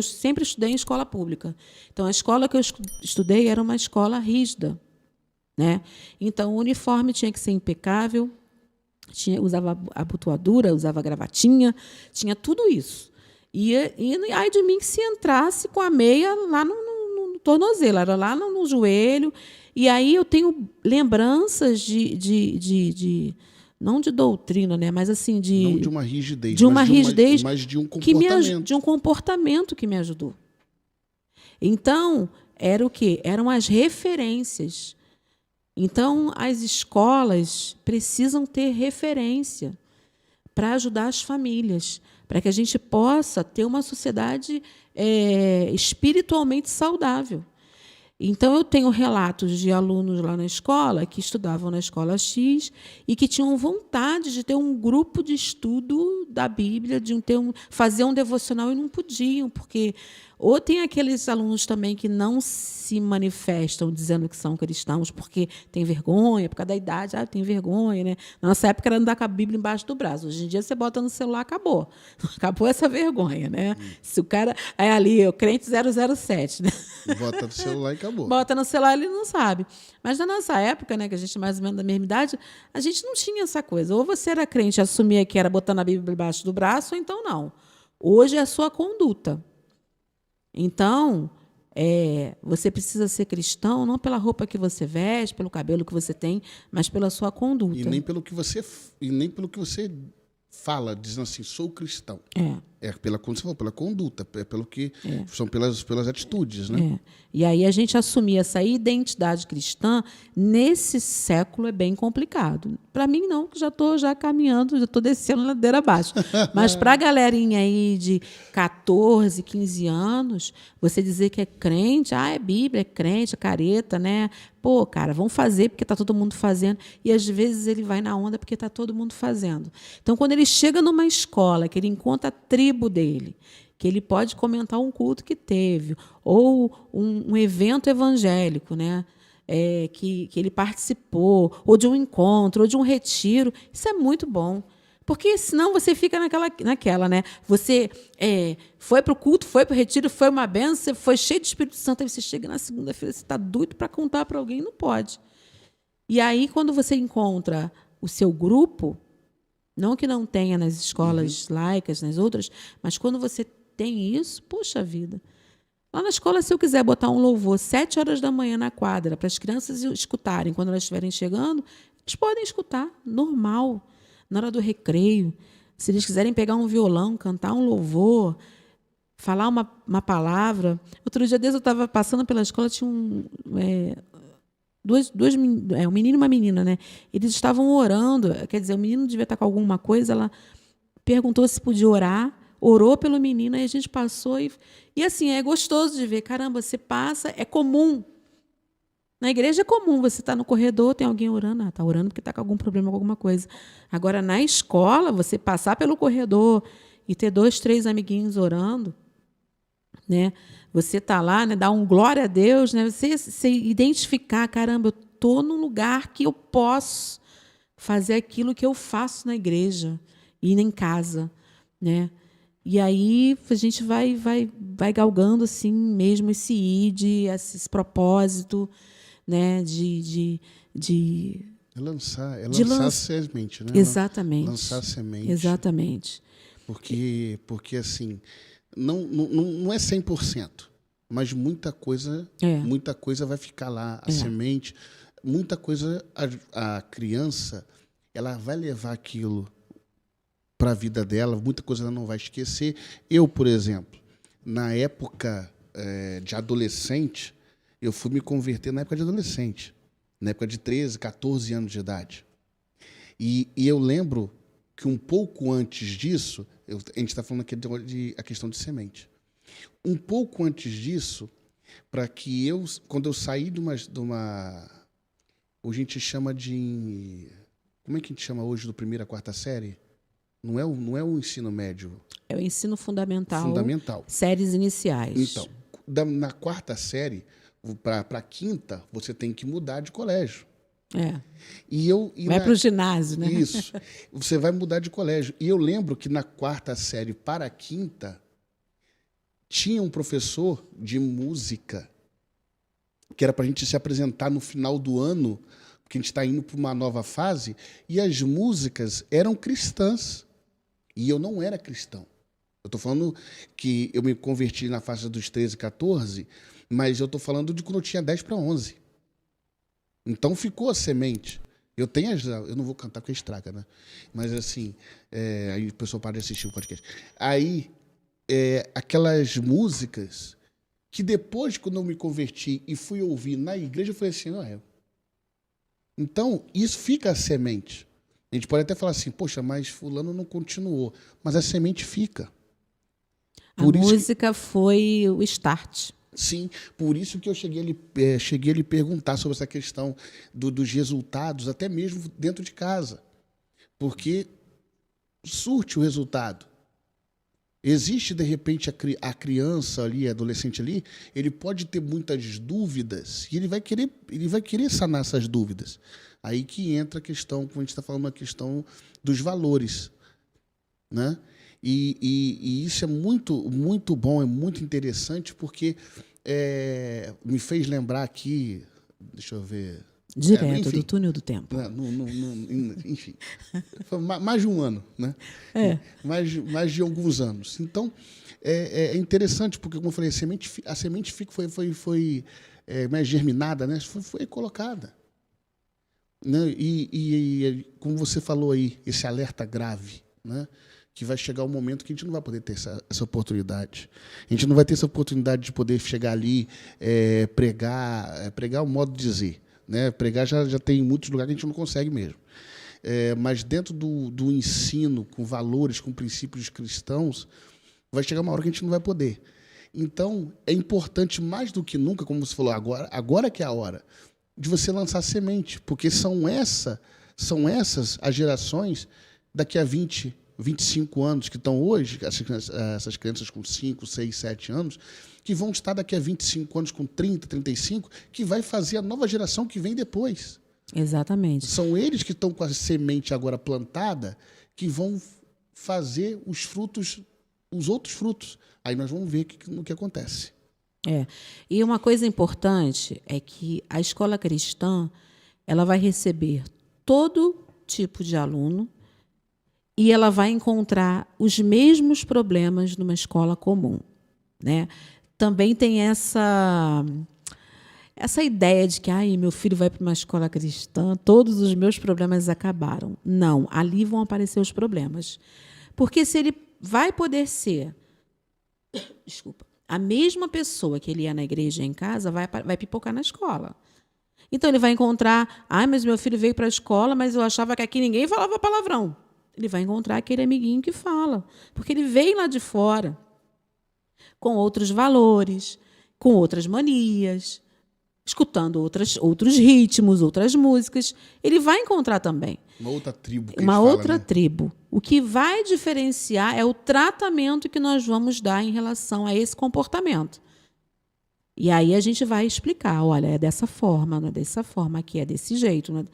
S2: sempre estudei em escola pública. Então, a escola que eu estudei era uma escola rígida, né? Então, o uniforme tinha que ser impecável, usava abotoadura, usava gravatinha, tinha tudo isso. E ai de mim que se entrasse com a meia lá no tornozelo, era lá no joelho. E aí eu tenho lembranças não de doutrina, né, mas assim
S1: não de uma rigidez,
S2: mas
S1: de um comportamento.
S2: De um comportamento que me ajudou. Então, era o quê? Eram as referências. Então, as escolas precisam ter referência para ajudar as famílias, para que a gente possa ter uma sociedade espiritualmente saudável. Então, eu tenho relatos de alunos lá na escola que estudavam na escola X e que tinham vontade de ter um grupo de estudo da Bíblia, fazer um devocional e não podiam, porque ou tem aqueles alunos também que não se manifestam dizendo que são cristãos porque tem vergonha, por causa da idade, tem vergonha, né? Na nossa época era andar com a Bíblia embaixo do braço. Hoje em dia você bota no celular, acabou. Acabou essa vergonha, né? Se o cara é ali, o crente 007, né?
S1: Bota no celular e acabou.
S2: Bota no celular, ele não sabe. Mas na nossa época, né, que a gente é mais ou menos da mesma idade, a gente não tinha essa coisa. Ou você era crente e assumia que era botando a Bíblia embaixo do braço, ou então não. Hoje é a sua conduta. Então, você precisa ser cristão não pela roupa que você veste, pelo cabelo que você tem, mas pela sua conduta.
S1: E nem pelo que você fala, dizendo assim, sou cristão. Como você falou, pela conduta, são pelas atitudes, né?
S2: E aí a gente assumir essa identidade cristã nesse século é bem complicado. Para mim não, que já estou caminhando, já estou descendo a ladeira abaixo. Mas para a galerinha aí de 14, 15 anos, você dizer que é crente, é Bíblia, é crente, é careta, né? Pô, cara, vamos fazer porque está todo mundo fazendo. E às vezes ele vai na onda porque está todo mundo fazendo. Então, quando ele chega numa escola, que ele encontra a tribo dele, que ele pode comentar um culto que teve, ou um evento evangélico, né? Que ele participou, ou de um encontro, ou de um retiro, isso é muito bom. Porque senão você fica naquela, né? Você foi para o culto, foi para o retiro, foi uma benção, você foi cheio de Espírito Santo, aí você chega na segunda-feira, você está doido para contar para alguém, não pode. E aí, quando você encontra o seu grupo, não que não tenha nas escolas laicas, nas outras, mas quando você tem isso, poxa vida. Lá na escola, se eu quiser botar um louvor 7 horas da manhã na quadra, para as crianças escutarem quando elas estiverem chegando, eles podem escutar, normal. Na hora do recreio, se eles quiserem pegar um violão, cantar um louvor, falar uma palavra. Outro dia eu estava passando pela escola, tinha um menino e uma menina, né? Eles estavam orando, quer dizer, o menino devia estar com alguma coisa, ela perguntou se podia orar orou pelo menino, aí a gente passou e assim, é gostoso de ver, caramba, você passa, é comum. Na igreja é comum, você está no corredor, tem alguém orando, está orando porque está com algum problema com alguma coisa. Agora, na escola, você passar pelo corredor e ter 2, 3 amiguinhos orando, né? Você está lá, né? Dá um glória a Deus, né? Você identificar, caramba, eu estou num lugar que eu posso fazer aquilo que eu faço na igreja e em casa, né? E aí a gente vai galgando assim mesmo esse esse propósito, né?
S1: É lançar a
S2: lançar.
S1: semente, né?
S2: Exatamente.
S1: Lançar a semente.
S2: Exatamente.
S1: Porque assim, não é 100%, mas muita coisa vai ficar lá, a semente, muita coisa, a criança, ela vai levar aquilo para a vida dela, muita coisa ela não vai esquecer. Eu, por exemplo, na época de adolescente, eu fui me converter na época de adolescente, na época de 13, 14 anos de idade. E eu lembro que um pouco antes disso, a gente está falando aqui a questão de semente. Um pouco antes disso, para que quando eu saí de uma. Hoje a gente chama de. Como é que a gente chama hoje do primeira à quarta série? Não é o ensino médio.
S2: É o ensino fundamental.
S1: Fundamental.
S2: Séries iniciais.
S1: Então, na quarta série, para a quinta, você tem que mudar de colégio.
S2: Vai para o ginásio, né?
S1: Isso. Você vai mudar de colégio. E eu lembro que na quarta série para a quinta, tinha um professor de música que era para a gente se apresentar no final do ano, porque a gente está indo para uma nova fase, e as músicas eram cristãs. E eu não era cristão. Eu estou falando que eu me converti na faixa dos 13, 14, mas eu estou falando de quando eu tinha 10 para 11. Então ficou a semente. Eu não vou cantar porque estraga, né? Mas assim, aí o pessoal para de assistir o podcast. Aí, aquelas músicas que depois, quando eu me converti e fui ouvir na igreja, eu falei assim, Então, isso fica a semente. A gente pode até falar assim, poxa, mas fulano não continuou. Mas a semente fica.
S2: A música foi o start.
S1: Sim, por isso que eu cheguei a lhe perguntar sobre essa questão dos resultados, até mesmo dentro de casa. Porque surte o resultado. Existe, de repente, a criança ali, a adolescente ali, ele pode ter muitas dúvidas e ele vai querer sanar essas dúvidas. Aí que entra a questão, como a gente está falando, a questão dos valores, né? E isso é muito, muito bom, é muito interessante, porque me fez lembrar aqui, deixa eu ver...
S2: Direto, do túnel do tempo.
S1: Enfim, foi mais de um ano, né? Mais de alguns anos. Então, é interessante, porque, como eu falei, a semente foi mais germinada, né? Foi colocada. Né? E como você falou aí, esse alerta grave, né? Que vai chegar um momento que a gente não vai poder ter essa oportunidade. A gente não vai ter essa oportunidade de poder chegar ali, pregar o modo de dizer. Né? Pregar já tem muitos lugares que a gente não consegue mesmo. Mas dentro do ensino, com valores, com princípios cristãos, vai chegar uma hora que a gente não vai poder. Então, é importante mais do que nunca, como você falou, agora que é a hora, de você lançar semente, porque são essas as gerações daqui a 20, 25 anos que estão hoje, essas crianças com 5, 6, 7 anos, que vão estar daqui a 25 anos com 30, 35, que vai fazer a nova geração que vem depois.
S2: Exatamente.
S1: São eles que estão com a semente agora plantada, que vão fazer os frutos, os outros frutos. Aí nós vamos ver no que acontece.
S2: E uma coisa importante é que a escola cristã ela vai receber todo tipo de aluno e ela vai encontrar os mesmos problemas numa escola comum, né? Também tem essa ideia de que meu filho vai para uma escola cristã, todos os meus problemas acabaram. Não, ali vão aparecer os problemas. Porque se ele vai poder ser, a mesma pessoa que ele é na igreja e em casa, vai pipocar na escola. Então ele vai encontrar, mas meu filho veio para a escola, mas eu achava que aqui ninguém falava palavrão. ele vai encontrar aquele amiguinho que fala, porque ele veio lá de fora com outros valores, com outras manias, escutando outros ritmos, outras músicas. Ele vai encontrar também
S1: Uma outra tribo que
S2: uma
S1: a gente
S2: outra
S1: fala, né?
S2: tribo. O que vai diferenciar é o tratamento que nós vamos dar em relação a esse comportamento. E aí a gente vai explicar, olha, é dessa forma, não é dessa forma, aqui é desse jeito, não é...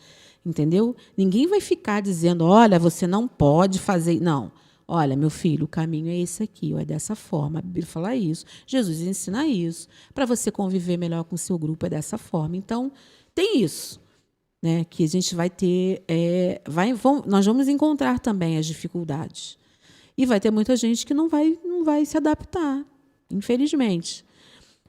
S2: Entendeu? Ninguém vai ficar dizendo, olha, você não pode fazer... Não. Olha, meu filho, o caminho é esse aqui, é dessa forma. A Bíblia fala isso, Jesus ensina isso. Para você conviver melhor com o seu grupo, é dessa forma. Então, tem isso, né, que a gente vai ter... nós vamos encontrar também as dificuldades. E vai ter muita gente que não vai se adaptar, infelizmente.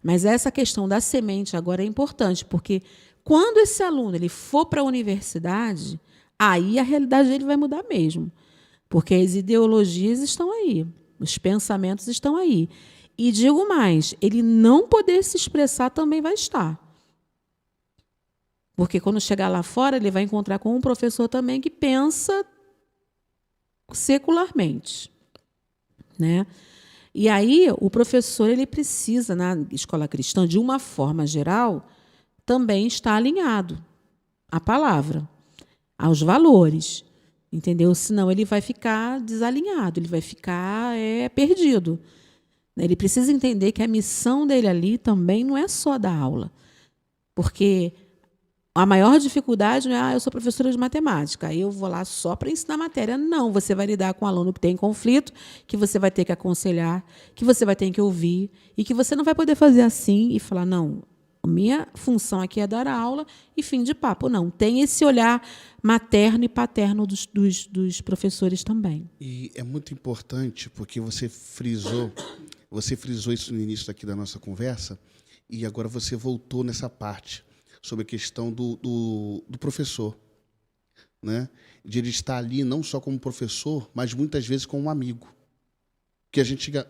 S2: Mas essa questão da semente agora é importante, porque quando esse aluno ele for para a universidade, aí a realidade dele vai mudar mesmo. Porque as ideologias estão aí, os pensamentos estão aí. E digo mais, ele não poder se expressar também vai estar. Porque quando chegar lá fora, ele vai encontrar com um professor também que pensa secularmente, né? E aí o professor ele precisa, na escola cristã, de uma forma geral, também estar alinhado à palavra, aos valores. Entendeu? Senão ele vai ficar desalinhado, ele vai ficar perdido. Ele precisa entender que a missão dele ali também não é só dar aula. Porque a maior dificuldade não é, eu sou professora de matemática, aí eu vou lá só para ensinar matéria. Não, você vai lidar com um aluno que tem conflito, que você vai ter que aconselhar, que você vai ter que ouvir, e que você não vai poder fazer assim e falar, não, a minha função aqui é dar aula e fim de papo. Não, tem esse olhar materno e paterno dos professores também.
S1: E é muito importante, porque você frisou isso no início aqui da nossa conversa, e agora você voltou nessa parte sobre a questão do professor, né? De ele estar ali não só como professor, mas muitas vezes como um amigo. Porque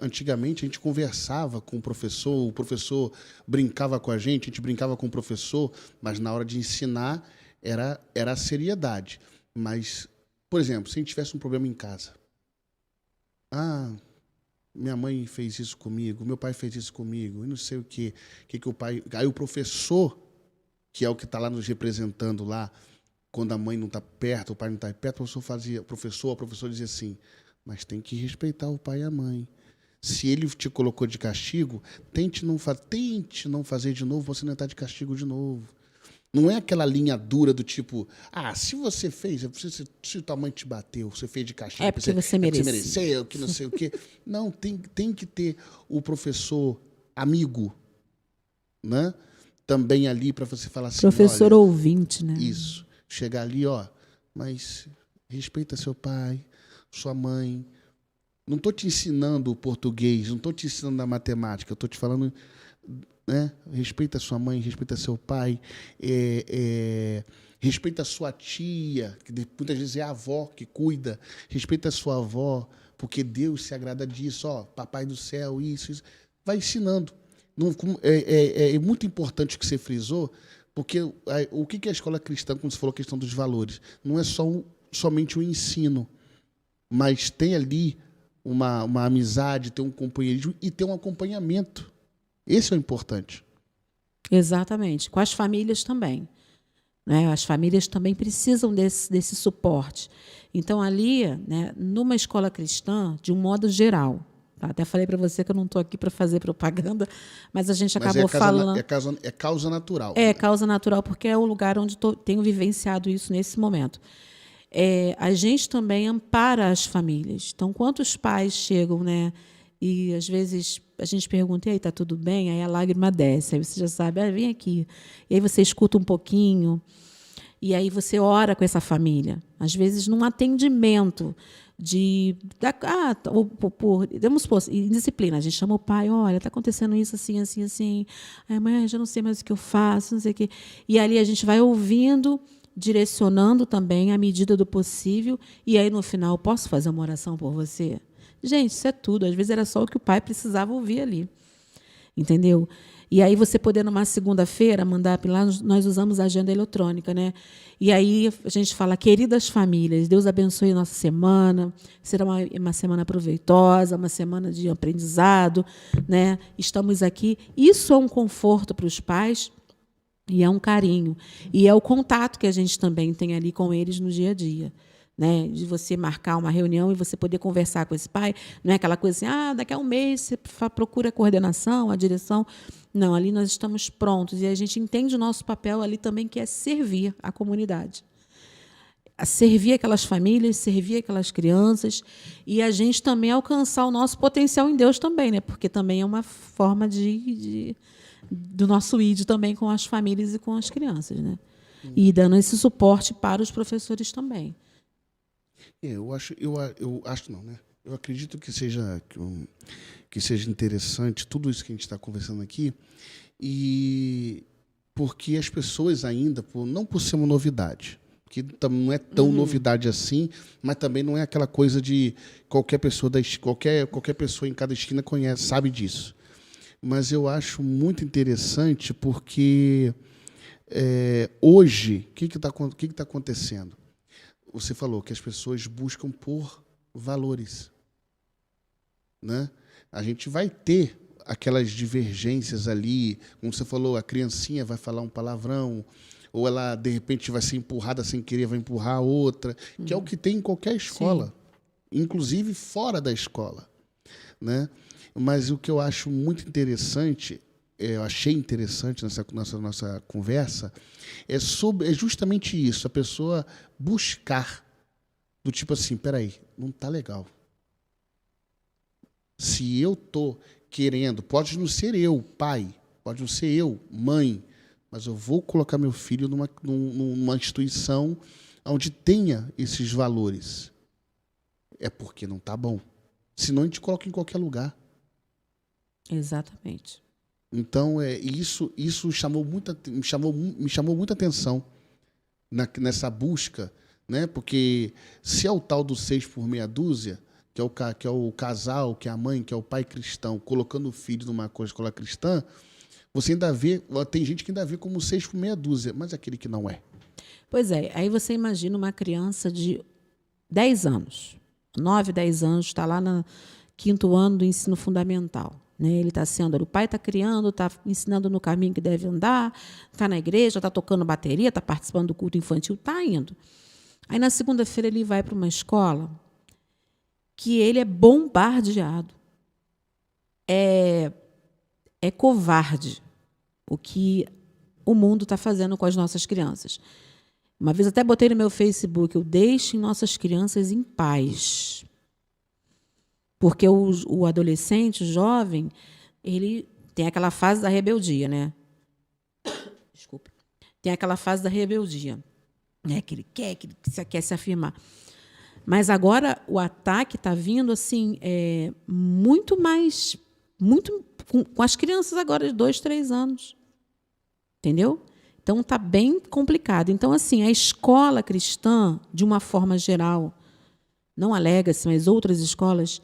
S1: antigamente a gente conversava com o professor brincava com a gente brincava com o professor, mas na hora de ensinar era a seriedade. Mas, por exemplo, se a gente tivesse um problema em casa, minha mãe fez isso comigo, meu pai fez isso comigo, e não sei o que o pai... Aí o professor, que é o que está lá nos representando lá, quando a mãe não está perto, o pai não está perto, a professora dizia assim, mas tem que respeitar o pai e a mãe. Se ele te colocou de castigo, tente não fazer de novo, você não está de castigo de novo. Não é aquela linha dura do tipo, se você fez, se tua mãe te bateu, você fez de castigo.
S2: É porque você mereceu.
S1: Mereceu, que não sei o quê. Não, tem que ter o professor amigo, né? Também ali para você falar assim,
S2: professor ouvinte, né?
S1: Isso. Chegar ali, mas respeita seu pai, sua mãe. Não estou te ensinando o português, não estou te ensinando a matemática, eu estou te falando, né? Respeita sua mãe, respeita seu pai, respeita sua tia, que muitas vezes é a avó que cuida, respeita sua avó, porque Deus se agrada disso, papai do céu, isso. Vai ensinando. É muito importante o que você frisou, porque o que é a escola cristã, quando você falou a questão dos valores? Não é somente o ensino, mas tem ali uma amizade, tem um companheirismo e tem um acompanhamento. Esse é o importante.
S2: Exatamente. Com as famílias também. Né? As famílias também precisam desse suporte. Então, ali, né, numa escola cristã, de um modo geral, tá? Até falei para você que eu não estou aqui para fazer propaganda, mas a gente acabou falando...
S1: É causa natural.
S2: É causa natural, porque é o lugar onde tenho vivenciado isso nesse momento. A gente também ampara as famílias. Então, quantos pais chegam, né? E, às vezes, a gente pergunta, e aí, está tudo bem? Aí a lágrima desce. Aí você já sabe, vem aqui. E aí você escuta um pouquinho. E aí você ora com essa família. Às vezes, num atendimento vamos supor, em disciplina, a gente chama o pai, olha, está acontecendo isso, assim, assim, assim. Aí, mãe, já não sei mais o que eu faço, não sei o quê. E ali a gente vai ouvindo, direcionando também à medida do possível, e aí no final, posso fazer uma oração por você? Gente, isso é tudo. Às vezes era só o que o pai precisava ouvir ali. Entendeu? E aí você poder, numa segunda-feira, mandar lá, nós usamos a agenda eletrônica, né? E aí a gente fala, queridas famílias, Deus abençoe a nossa semana, será uma semana proveitosa, uma semana de aprendizado, né? Estamos aqui. Isso é um conforto para os pais e é um carinho. E é o contato que a gente também tem ali com eles no dia a dia. Né, de você marcar uma reunião e você poder conversar com esse pai, não é aquela coisa assim, daqui a um mês você procura a coordenação, a direção. Não, ali nós estamos prontos e a gente entende o nosso papel ali também, que é servir a comunidade. Servir aquelas famílias, servir aquelas crianças e a gente também alcançar o nosso potencial em Deus também, né? Porque também é uma forma do nosso ID também com as famílias e com as crianças, né? E dando esse suporte para os professores também.
S1: Eu acho não, né? Eu acredito que seja interessante tudo isso que a gente está conversando aqui, e porque as pessoas ainda, não por ser uma novidade, que não é tão novidade assim, mas também não é aquela coisa de qualquer pessoa qualquer pessoa em cada esquina conhece, sabe disso. Mas eu acho muito interessante porque hoje, o que está acontecendo? Você falou que as pessoas buscam por valores, né? A gente vai ter aquelas divergências ali, como você falou, a criancinha vai falar um palavrão, ou ela, de repente, vai ser empurrada sem querer, vai empurrar a outra, que é o que tem em qualquer escola, inclusive fora da escola, né? Mas o que eu acho muito interessante, eu achei interessante nessa nossa conversa, é justamente isso, a pessoa buscar, do tipo assim, peraí, não está legal. Se eu estou querendo, pode não ser eu, pai, pode não ser eu, mãe, mas eu vou colocar meu filho numa instituição onde tenha esses valores. É porque não está bom. Senão a gente coloca em qualquer lugar.
S2: Exatamente.
S1: Então, isso me chamou muita atenção nessa busca, né? Porque se é o tal do 6 por meia dúzia, que é o casal, que é a mãe, que é o pai cristão, colocando o filho numa escola cristã, você ainda vê, tem gente que ainda vê como 6 por meia dúzia, mas aquele que não é.
S2: Pois é, aí você imagina uma criança de 10 anos, 9, 10 anos, está lá no 5º ano do ensino fundamental. Ele está o pai está criando, está ensinando no caminho que deve andar, está na igreja, está tocando bateria, está participando do culto infantil, está indo. Aí, na segunda-feira, ele vai para uma escola que ele é bombardeado. É covarde o que o mundo está fazendo com as nossas crianças. Uma vez até botei no meu Facebook, deixem nossas crianças em paz. Porque o adolescente, o jovem, ele tem aquela fase da rebeldia, né? Desculpe. Tem aquela fase da rebeldia, né? Que ele quer se afirmar. Mas agora o ataque está vindo assim, muito mais, com as crianças agora de 2, 3 anos. Entendeu? Então está bem complicado. Então, assim, a escola cristã, de uma forma geral, não a Legacy, mas outras escolas,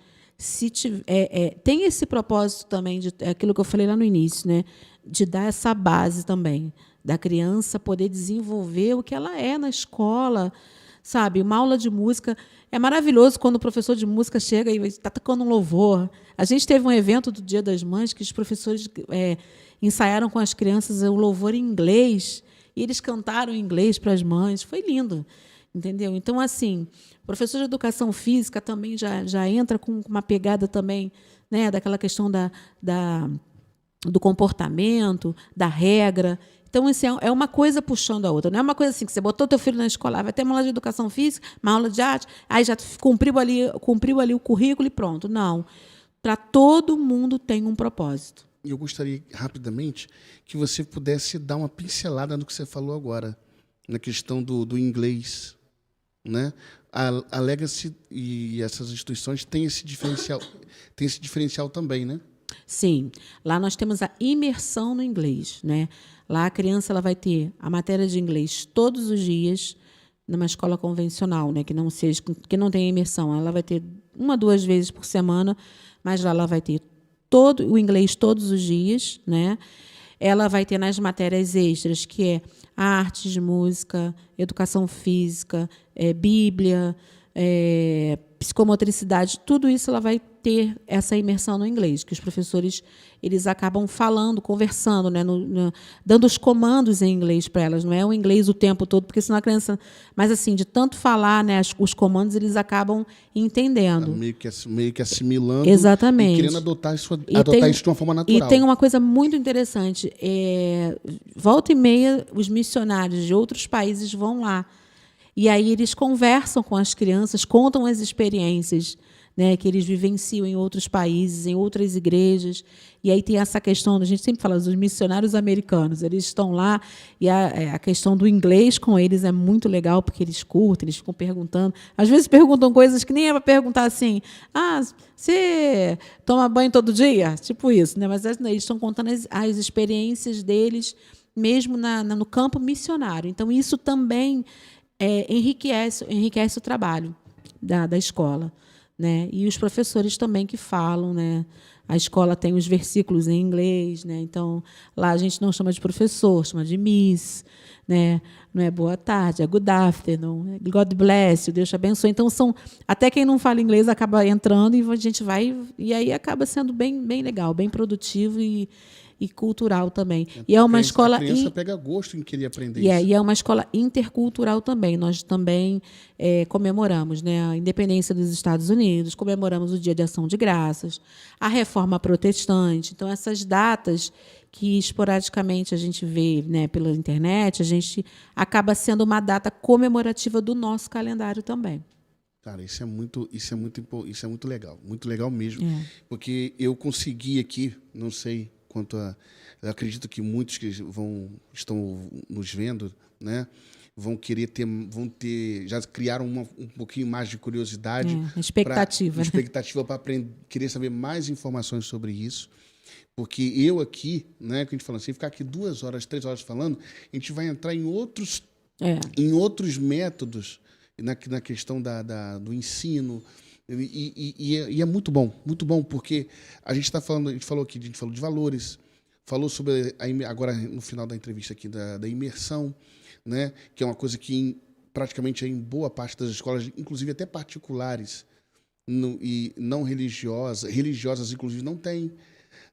S2: tem esse propósito também, aquilo que eu falei lá no início, né? De dar essa base também, da criança poder desenvolver o que ela é na escola, sabe? Uma aula de música é maravilhoso quando o professor de música chega e está tocando um louvor. A gente teve um evento do Dia das Mães que os professores ensaiaram com as crianças o louvor em inglês e eles cantaram em inglês para as mães. Foi lindo, entendeu? Então, assim, o professor de educação física também já entra com uma pegada também, né, daquela questão do comportamento, da regra. Então, assim, é uma coisa puxando a outra. Não é uma coisa assim que você botou teu filho na escola, vai ter uma aula de educação física, uma aula de arte, aí já cumpriu ali o currículo e pronto. Não. Para todo mundo tem um propósito.
S1: Eu gostaria, rapidamente, que você pudesse dar uma pincelada no que você falou agora, na questão do inglês, né? A Legacy e essas instituições têm esse diferencial também, né?
S2: Sim. Lá nós temos a imersão no inglês, né? Lá a criança ela vai ter a matéria de inglês todos os dias numa escola convencional, né? Que não tem imersão. Ela vai ter 1, 2 vezes por semana, mas lá ela vai ter todo o inglês todos os dias, né? ela vai ter nas matérias extras, que é artes, música, educação física, Bíblia, psicomotricidade, tudo isso ela vai ter essa imersão no inglês, que os professores eles acabam falando, conversando, né, dando os comandos em inglês para elas, não é o inglês o tempo todo, porque senão a criança, mas assim, de tanto falar, né, os comandos eles acabam entendendo.
S1: Meio que assimilando.
S2: Exatamente.
S1: E querendo adotar isso de uma forma natural.
S2: E tem uma coisa muito interessante, volta e meia os missionários de outros países vão lá. E aí eles conversam com as crianças, contam as experiências, né, que eles vivenciam em outros países, em outras igrejas. E aí tem essa questão, a gente sempre fala dos missionários americanos, eles estão lá e a questão do inglês com eles é muito legal, porque eles curtem, eles ficam perguntando. Às vezes perguntam coisas que nem é para perguntar assim, você toma banho todo dia? Tipo isso, né? Mas eles estão contando as experiências deles, mesmo no campo missionário. Então, isso também enriquece o trabalho da escola, né? E os professores também que falam, né? A escola tem os versículos em inglês, né? Então, lá a gente não chama de professor, chama de miss, né? Não é boa tarde, é good afternoon, God bless you, Deus te abençoe. Então, até quem não fala inglês acaba entrando e a gente vai... E aí acaba sendo bem, bem legal, bem produtivo e cultural também. E é uma escola...
S1: A criança pega gosto em querer aprender isso.
S2: E é uma escola intercultural também. Nós também comemoramos, né, a independência dos Estados Unidos, comemoramos o Dia de Ação de Graças, a Reforma Protestante. Então, essas datas que esporadicamente a gente vê, né, pela internet, a gente acaba sendo uma data comemorativa do nosso calendário também.
S1: Cara, isso é muito legal. Muito legal mesmo. Porque eu consegui aqui, não sei... eu acredito que muitos que estão nos vendo, né, já criaram um pouquinho mais de curiosidade,
S2: expectativa
S1: para querer saber mais informações sobre isso, porque eu aqui, né, que a gente fala assim, ficar aqui 2 horas, 3 horas falando, a gente vai entrar em outros métodos na questão do ensino. E é muito bom, porque a gente falou de valores, falou sobre agora no final da entrevista aqui da imersão, né, que é uma coisa que praticamente em boa parte das escolas, inclusive até particulares e não religiosas inclusive não tem,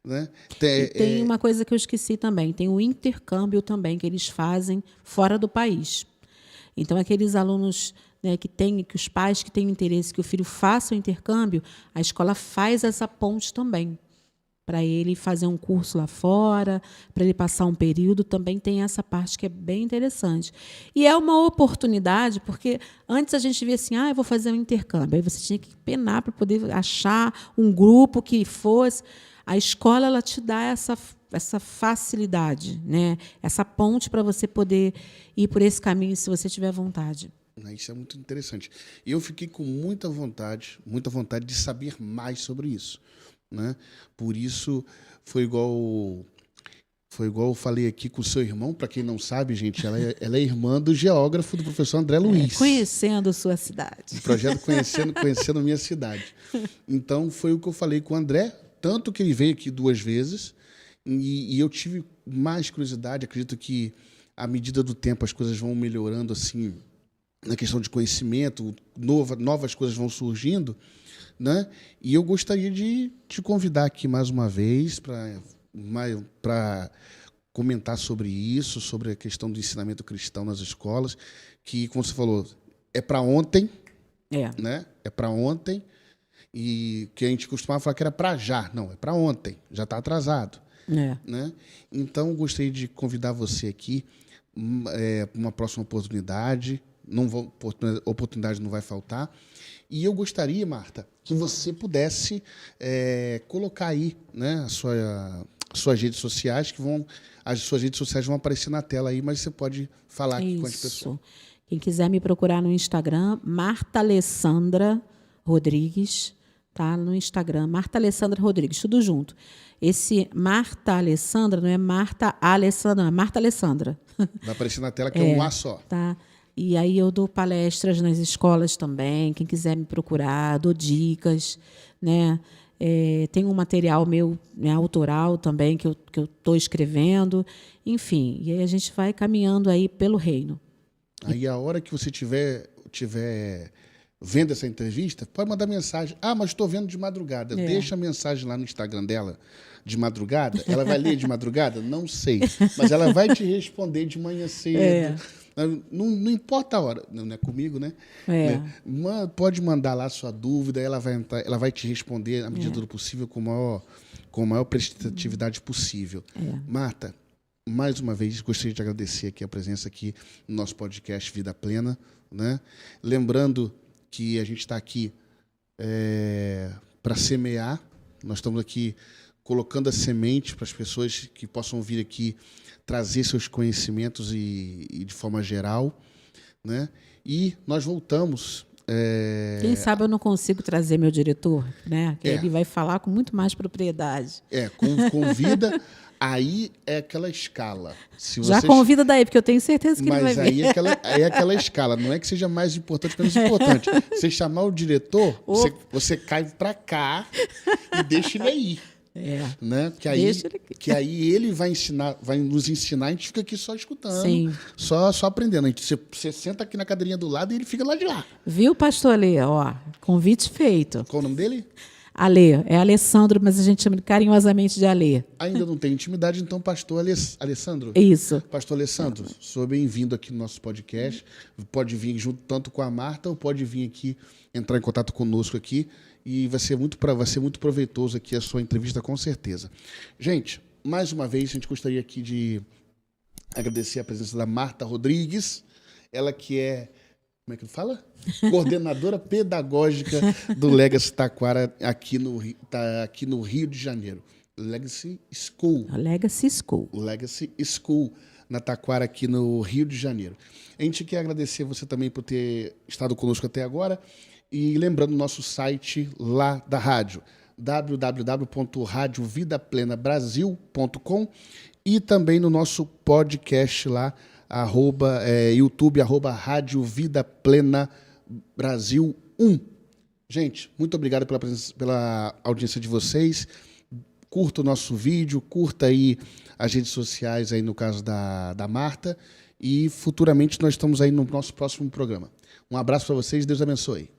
S1: né?
S2: Tem uma coisa que eu esqueci também, tem o intercâmbio também que eles fazem fora do país. Então aqueles alunos, né, que os pais que têm interesse que o filho faça o intercâmbio, a escola faz essa ponte também. Para ele fazer um curso lá fora, para ele passar um período, também tem essa parte que é bem interessante. E é uma oportunidade, porque antes a gente via assim, eu vou fazer um intercâmbio. Aí você tinha que penar para poder achar um grupo que fosse. A escola ela te dá essa facilidade, né? Essa ponte para você poder ir por esse caminho, se você tiver vontade.
S1: Isso é muito interessante. E eu fiquei com muita vontade de saber mais sobre isso, né? Por isso, foi igual eu falei aqui com o seu irmão. Para quem não sabe, gente, ela é irmã do geógrafo do professor André Luiz.
S2: Conhecendo sua cidade.
S1: O projeto Conhecendo Minha Cidade. Então, foi o que eu falei com o André, tanto que ele veio aqui 2 vezes, e eu tive mais curiosidade. Acredito que, à medida do tempo, as coisas vão melhorando, assim, na questão de conhecimento, novas coisas vão surgindo, né? E eu gostaria de te convidar aqui mais uma vez para comentar sobre isso, sobre a questão do ensinamento cristão nas escolas, que, como você falou, é para ontem, né? É para ontem, e que a gente costumava falar que era para já. Não, é para ontem, já está atrasado. Né? Então, gostaria de convidar você aqui para uma próxima oportunidade. Oportunidade não vai faltar. E eu gostaria, Marta, que você pudesse colocar aí, né, as suas redes sociais, as suas redes sociais vão aparecer na tela aí, mas você pode falar aqui com as pessoas.
S2: Quem quiser me procurar no Instagram, Marta Alessandra Rodrigues, tá? No Instagram, Marta Alessandra Rodrigues, tudo junto. Esse Marta Alessandra não é Marta Alessandra, não, é Marta Alessandra.
S1: Vai aparecer na tela que é um A só.
S2: Tá. E aí eu dou palestras nas escolas também, quem quiser me procurar, dou dicas, né? Tem um material meu, né, autoral também, que eu estou escrevendo. Enfim, e aí a gente vai caminhando aí pelo reino.
S1: Aí a hora que você tiver vendo essa entrevista, pode mandar mensagem. Ah, mas estou vendo de madrugada. Deixa a mensagem lá no Instagram dela de madrugada. Ela vai ler de madrugada? Não sei. Mas ela vai te responder de manhã cedo. Não importa a hora. Não é comigo, né? Pode mandar lá a sua dúvida, ela vai te responder na medida do possível, com a maior prestatividade possível. Marta, mais uma vez, gostaria de agradecer aqui a presença aqui no nosso podcast Vida Plena, né? Lembrando que a gente está aqui para semear. Nós estamos aqui colocando a semente para as pessoas que possam vir aqui trazer seus conhecimentos e de forma geral, né? E nós voltamos.
S2: Quem sabe eu não consigo trazer meu diretor, né? Que ele vai falar com muito mais propriedade.
S1: Convida. Aí é aquela escala.
S2: Já convida daí, porque eu tenho certeza que ele vai vir.
S1: Mas aí é aquela escala. Não é que seja mais importante, menos importante. Você chamar o diretor, você cai para cá e deixa ele aí. Né? Que aí ele vai nos ensinar, a gente fica aqui só escutando, só aprendendo. Você senta aqui na cadeirinha do lado e ele fica lá de lá.
S2: Viu, pastor Alê? Ó, convite feito.
S1: Qual o nome dele?
S2: Alê, é Alessandro, mas a gente chama carinhosamente de Alê.
S1: Ainda não tem intimidade, então pastor Alessandro?
S2: Isso.
S1: Pastor Alessandro, sou bem-vindo aqui no nosso podcast. Pode vir junto tanto com a Marta, ou pode vir aqui, entrar em contato conosco aqui, e vai ser muito proveitoso aqui a sua entrevista, com certeza. Gente, mais uma vez, a gente gostaria aqui de agradecer a presença da Marta Rodrigues, ela que é... Como é que fala? Coordenadora pedagógica do Legacy Taquara aqui no Rio de Janeiro. Legacy School.
S2: Legacy School.
S1: Legacy School, na Taquara, aqui no Rio de Janeiro. A gente quer agradecer você também por ter estado conosco até agora. E lembrando o nosso site lá da rádio, www.radiovidaplenabrasil.com, e também no nosso podcast lá, YouTube, Rádio Vida Plena Brasil 1. Gente, muito obrigado pela audiência de vocês. Curta o nosso vídeo, curta aí as redes sociais, aí no caso da Marta, e futuramente nós estamos aí no nosso próximo programa. Um abraço para vocês, Deus abençoe.